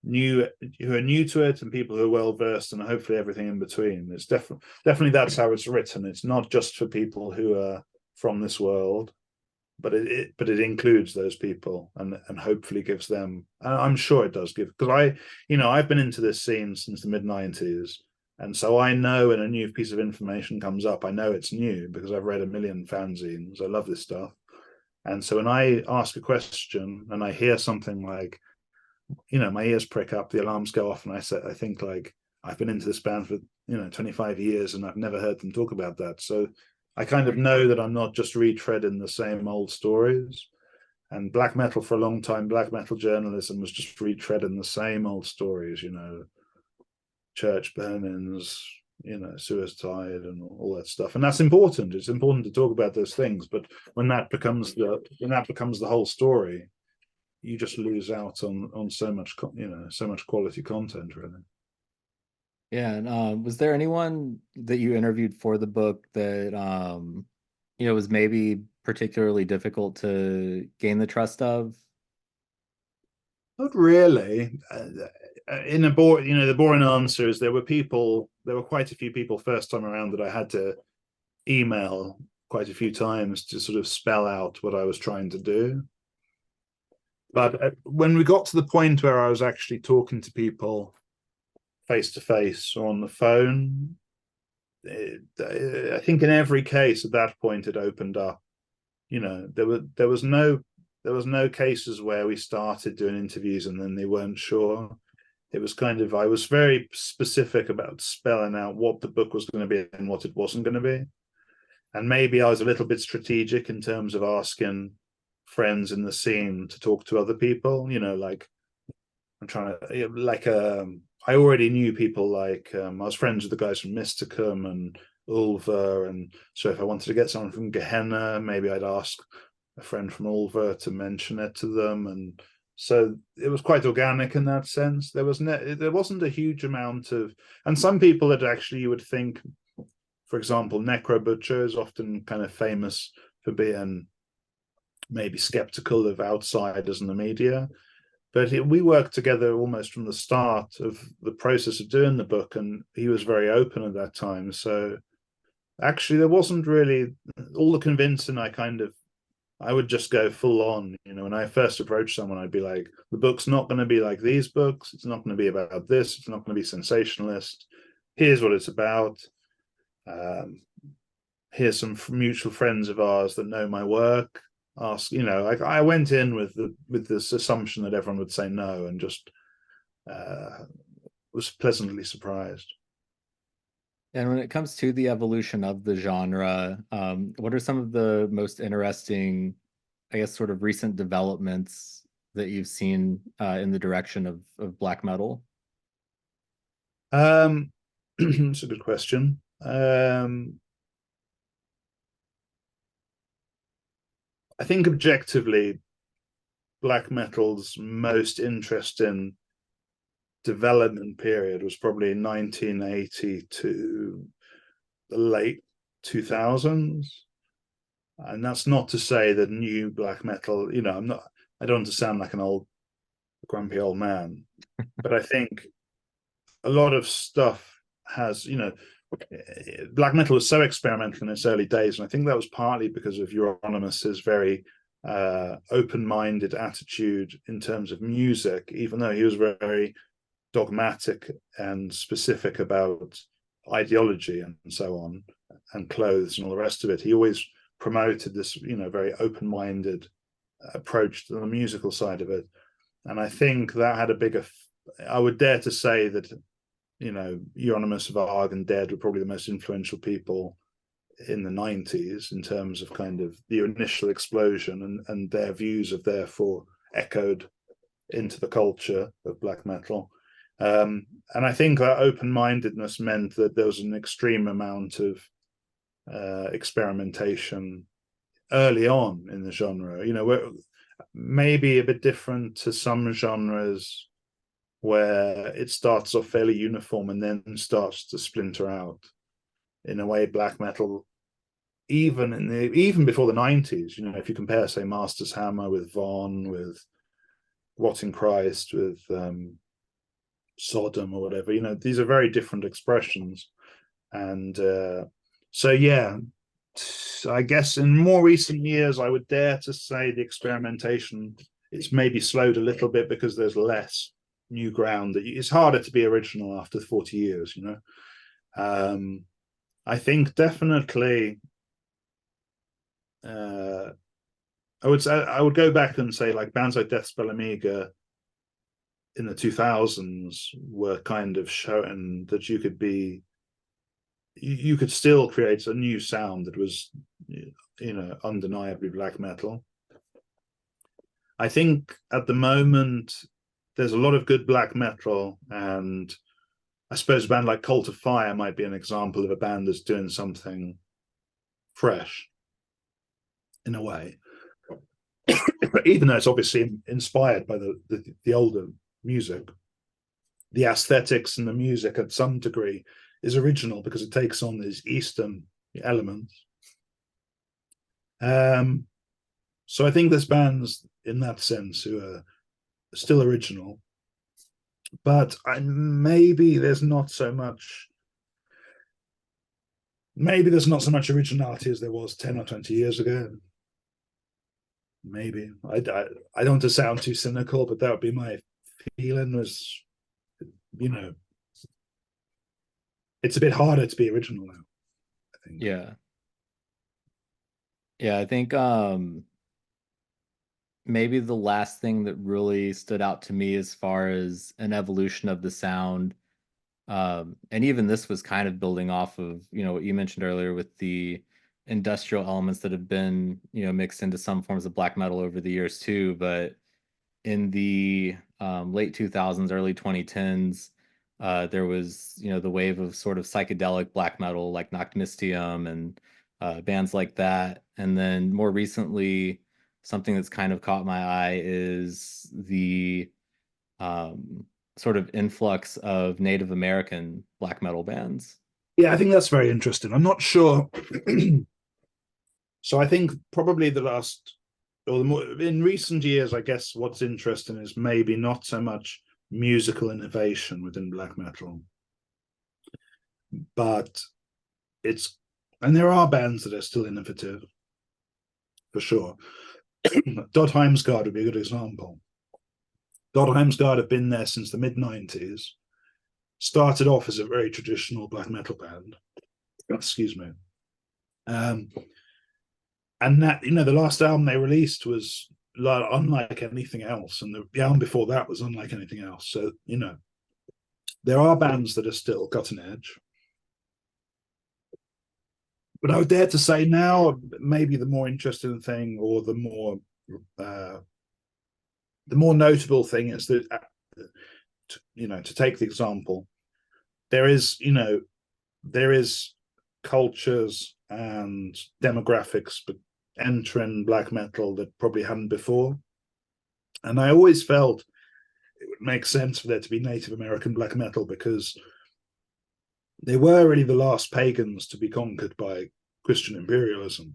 new, who are new to it, and people who are well versed, and hopefully everything in between. It's definitely that's how it's written. It's not just for people who are from this world, but it includes those people, and hopefully gives them. I'm sure it does give, because I've been into this scene since the mid-90s, and so I know when a new piece of information comes up, I know it's new because I've read a million fanzines. I love this stuff, and so when I ask a question and I hear something like, my ears prick up, the alarms go off, and I think like, I've been into this band for 25 years and I've never heard them talk about that. So I kind of know that I'm not just retreading the same old stories. And black metal, for a long time, black metal journalism was just retreading the same old stories, church burnings, suicide and all that stuff. And that's important. It's important to talk about those things. But when that becomes the whole story, you just lose out on so much quality content, really. Yeah, and was there anyone that you interviewed for the book that was maybe particularly difficult to gain the trust of? Not really. The boring answer is there were quite a few people first time around that I had to email quite a few times to sort of spell out what I was trying to do. But when we got to the point where I was actually talking to people face to face or on the phone, I think in every case at that point it opened up. There was no cases where we started doing interviews and then they weren't sure. It was kind of, I was very specific about spelling out what the book was going to be and what it wasn't going to be. And maybe I was a little bit strategic in terms of asking friends in the scene to talk to other people, like I'm trying to, like, I already knew people like, I was friends with the guys from Mysticum and Ulver, and so if I wanted to get someone from Gehenna, maybe I'd ask a friend from Ulver to mention it to them. And so it was quite organic in that sense. There wasn't a huge amount of, and some people that actually you would think, for example, Necro Butcher is often kind of famous for being maybe skeptical of outsiders in the media, but we worked together almost from the start of the process of doing the book, and he was very open at that time. So actually there wasn't really all the convincing. I would just go full on. When I first approached someone, I'd be like, the book's not going to be like these books, it's not going to be about this, it's not going to be sensationalist, here's what it's about. Here's some mutual friends of ours that know my work. I went in with this assumption that everyone would say no, and just was pleasantly surprised. And when it comes to the evolution of the genre, what are some of the most interesting, I guess, sort of recent developments that you've seen in the direction of black metal? It's a good question. I think objectively, black metal's most interesting development period was probably 1980 to the late 2000s. And that's not to say that new black metal, I don't want to sound like an old grumpy old man, but I think a lot of stuff has, black metal was so experimental in its early days, and I think that was partly because of Euronymous' very open-minded attitude in terms of music, even though he was very dogmatic and specific about ideology and so on, and clothes and all the rest of it. He always promoted this, very open-minded approach to the musical side of it. And I think that had a bigger, I would dare to say that, Euronymous, Varg, and Dead were probably the most influential people in the 90s in terms of kind of the initial explosion, and their views have therefore echoed into the culture of black metal. And I think that open-mindedness meant that there was an extreme amount of experimentation early on in the genre, maybe a bit different to some genres where it starts off fairly uniform and then starts to splinter out. In a way, black metal even before the 90s, if you compare, say, Master's Hammer with Von, with Rotting Christ, with Sodom or whatever, these are very different expressions. And so, yeah, I guess in more recent years, I would dare to say the experimentation, it's maybe slowed a little bit because there's less new ground. It's harder to be original after 40 years, I think definitely I would go back and say, like, bands like Decibel Amiga in the 2000s were kind of showing that you could still create a new sound that was, undeniably black metal. I think at the moment there's a lot of good black metal, and I suppose a band like Cult of Fire might be an example of a band that's doing something fresh in a way. Even though it's obviously inspired by the older music, the aesthetics and the music at some degree is original because it takes on these Eastern elements. So I think there's bands in that sense who are still original, but maybe there's not so much originality as there was 10 or 20 years ago. Maybe. I don't want to sound too cynical, but that would be my feeling, was, it's a bit harder to be original now, I think. Yeah, I think maybe the last thing that really stood out to me as far as an evolution of the sound, and even this was kind of building off of, what you mentioned earlier with the industrial elements that have been, mixed into some forms of black metal over the years too. But in the late 2000s, early 2010s, there was, the wave of sort of psychedelic black metal like Noctmistium and bands like that. And then more recently, something that's kind of caught my eye is the sort of influx of Native American black metal bands. Yeah, I think that's very interesting. I'm not sure. So I think probably in recent years, I guess what's interesting is maybe not so much musical innovation within black metal, but there are bands that are still innovative, for sure. Dod Heimsgard would be a good example. Dod Heimsgard have been there since the mid-90s. Started off as a very traditional black metal band. Excuse me. And that, the last album they released was unlike anything else, and the album before that was unlike anything else. So, there are bands that are still cutting edge. But I would dare to say now, maybe the more interesting thing, or the more notable thing, is that, to take the example, there is cultures and demographics entering black metal that probably hadn't before. And I always felt it would make sense for there to be Native American black metal, because they were really the last pagans to be conquered by Christian imperialism.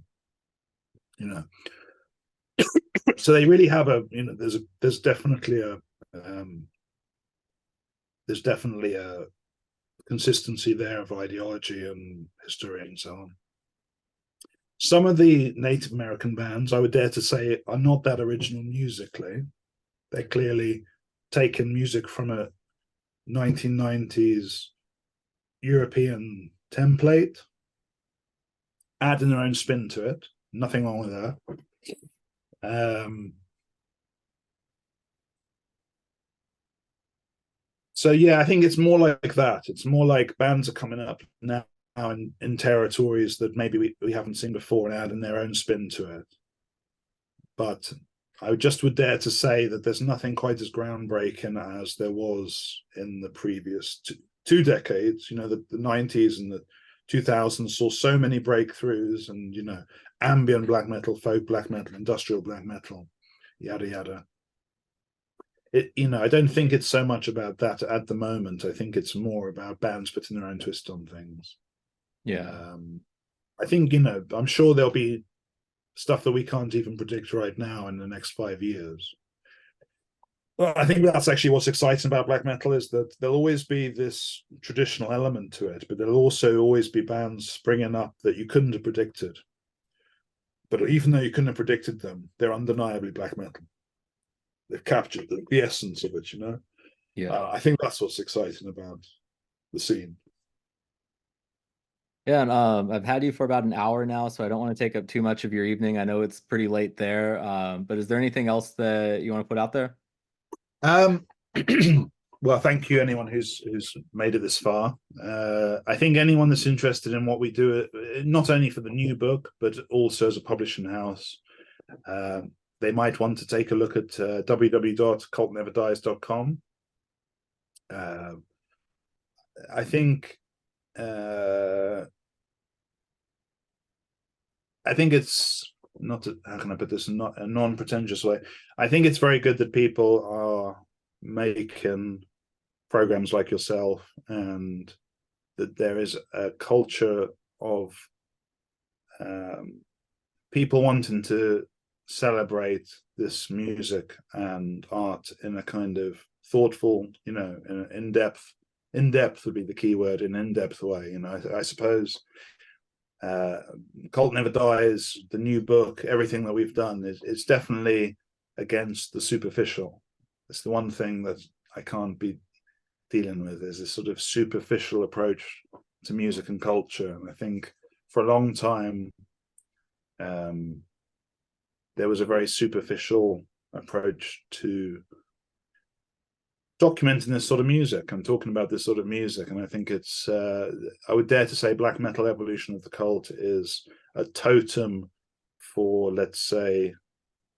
So they really have there's definitely a consistency there of ideology and history and so on. Some of the Native American bands, I would dare to say, are not that original musically. They're clearly taken music from a 1990s European template, adding their own spin to it. Nothing wrong with that. So yeah, I think it's more like that. It's more like bands are coming up now in territories that maybe we haven't seen before, and adding their own spin to it. But I would dare to say that there's nothing quite as groundbreaking as there was in the previous two decades. The 90s and the 2000s saw so many breakthroughs, and ambient black metal, folk black metal, industrial black metal, yada yada. I don't think it's so much about that at the moment. I think it's more about bands putting their own twist on things. Yeah. I think, you know, I'm sure there'll be stuff that we can't even predict right now in the next 5 years. Well, I think that's actually what's exciting about black metal, is that there'll always be this traditional element to it, but there'll also always be bands springing up that you couldn't have predicted. But even though you couldn't have predicted them, they're undeniably black metal. They've captured the essence of it, you know? Yeah. I think that's what's exciting about the scene. Yeah, and I've had you for about an hour now, so I don't want to take up too much of your evening. I know it's pretty late there, but is there anything else that you want to put out there? Um, well, thank you, anyone who's made it this far. I think anyone that's interested in what we do, not only for the new book, but also as a publishing house, they might want to take a look at www.cultneverdies.com. I think it's not to, how can I put this in not a non-pretentious way. I think it's very good that people are making programs like yourself, and that there is a culture of people wanting to celebrate this music and art in a kind of thoughtful, you know, in depth would be the key word, in in-depth way. You know, I suppose Cult Never Dies, the new book, everything that we've done it's definitely against the superficial. It's the one thing that I can't be dealing with, is this sort of superficial approach to music and culture. And I think for a long time there was a very superficial approach to documenting this sort of music and talking about this sort of music. And I think it's I would dare to say black metal evolution of the cult is a totem for, let's say,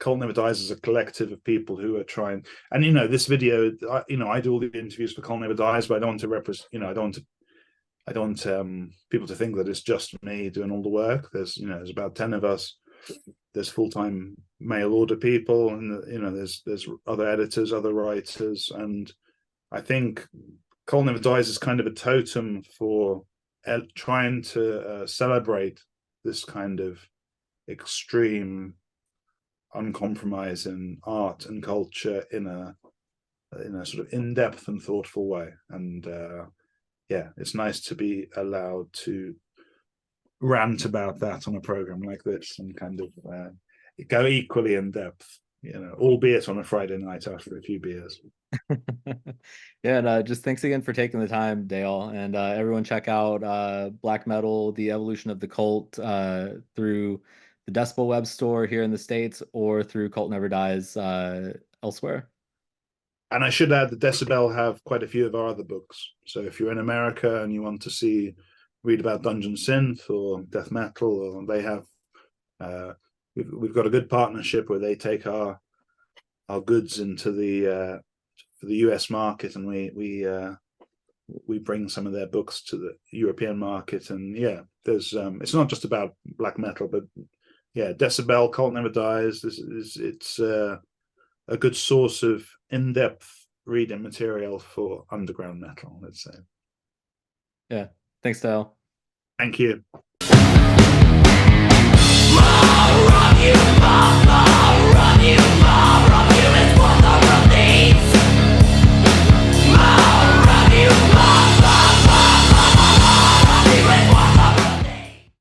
Cult Never Dies as a collective of people who are trying. And, you know, this video, I do all the interviews for Cult Never Dies, but I don't want to represent, you know, I don't want people to think that it's just me doing all the work. There's about 10 of us. There's full-time mail order people, and, you know, there's other editors, other writers. And I think Cult Never Dies is kind of a totem for trying to celebrate this kind of extreme, uncompromising art and culture in a sort of in-depth and thoughtful way. And yeah, it's nice to be allowed to rant about that on a program like this, and kind of go equally in depth, you know, albeit on a Friday night after a few beers. Yeah, and just thanks again for taking the time, Dale. And everyone check out Black Metal, The Evolution of the Cult, through the Decibel web store here in the States, or through Cult Never Dies elsewhere. And I should add that Decibel have quite a few of our other books. So if you're in America and you want to read about dungeon synth or death metal, or they have, we've got a good partnership where they take our goods into the for the US market, and we bring some of their books to the European market. And yeah, there's it's not just about black metal, but yeah, Decibel, Cult Never Dies. It's a good source of in-depth reading material for underground metal, let's say. Yeah. Thanks, Dale. Thank you.